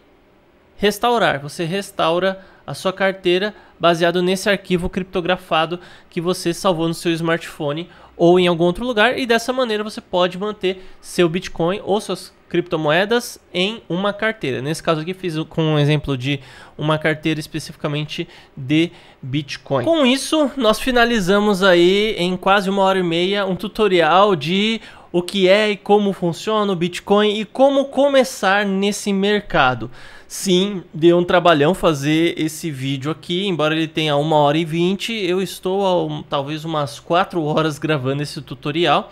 restaurar. Você restaura a sua carteira baseado nesse arquivo criptografado que você salvou no seu smartphone ou em algum outro lugar. E dessa maneira você pode manter seu Bitcoin ou suas criptomoedas em uma carteira. Nesse caso aqui fiz com um exemplo de uma carteira especificamente de Bitcoin. Com isso, nós finalizamos aí em quase 1h30 um tutorial de o que é e como funciona o Bitcoin e como começar nesse mercado. Sim, deu um trabalhão fazer esse vídeo aqui, embora ele tenha 1h20, eu estou talvez umas 4 horas gravando esse tutorial.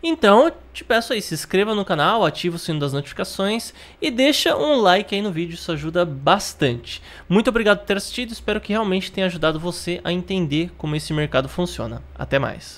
Então, te peço aí, se inscreva no canal, ativa o sino das notificações e deixa um like aí no vídeo, isso ajuda bastante. Muito obrigado por ter assistido, espero que realmente tenha ajudado você a entender como esse mercado funciona. Até mais.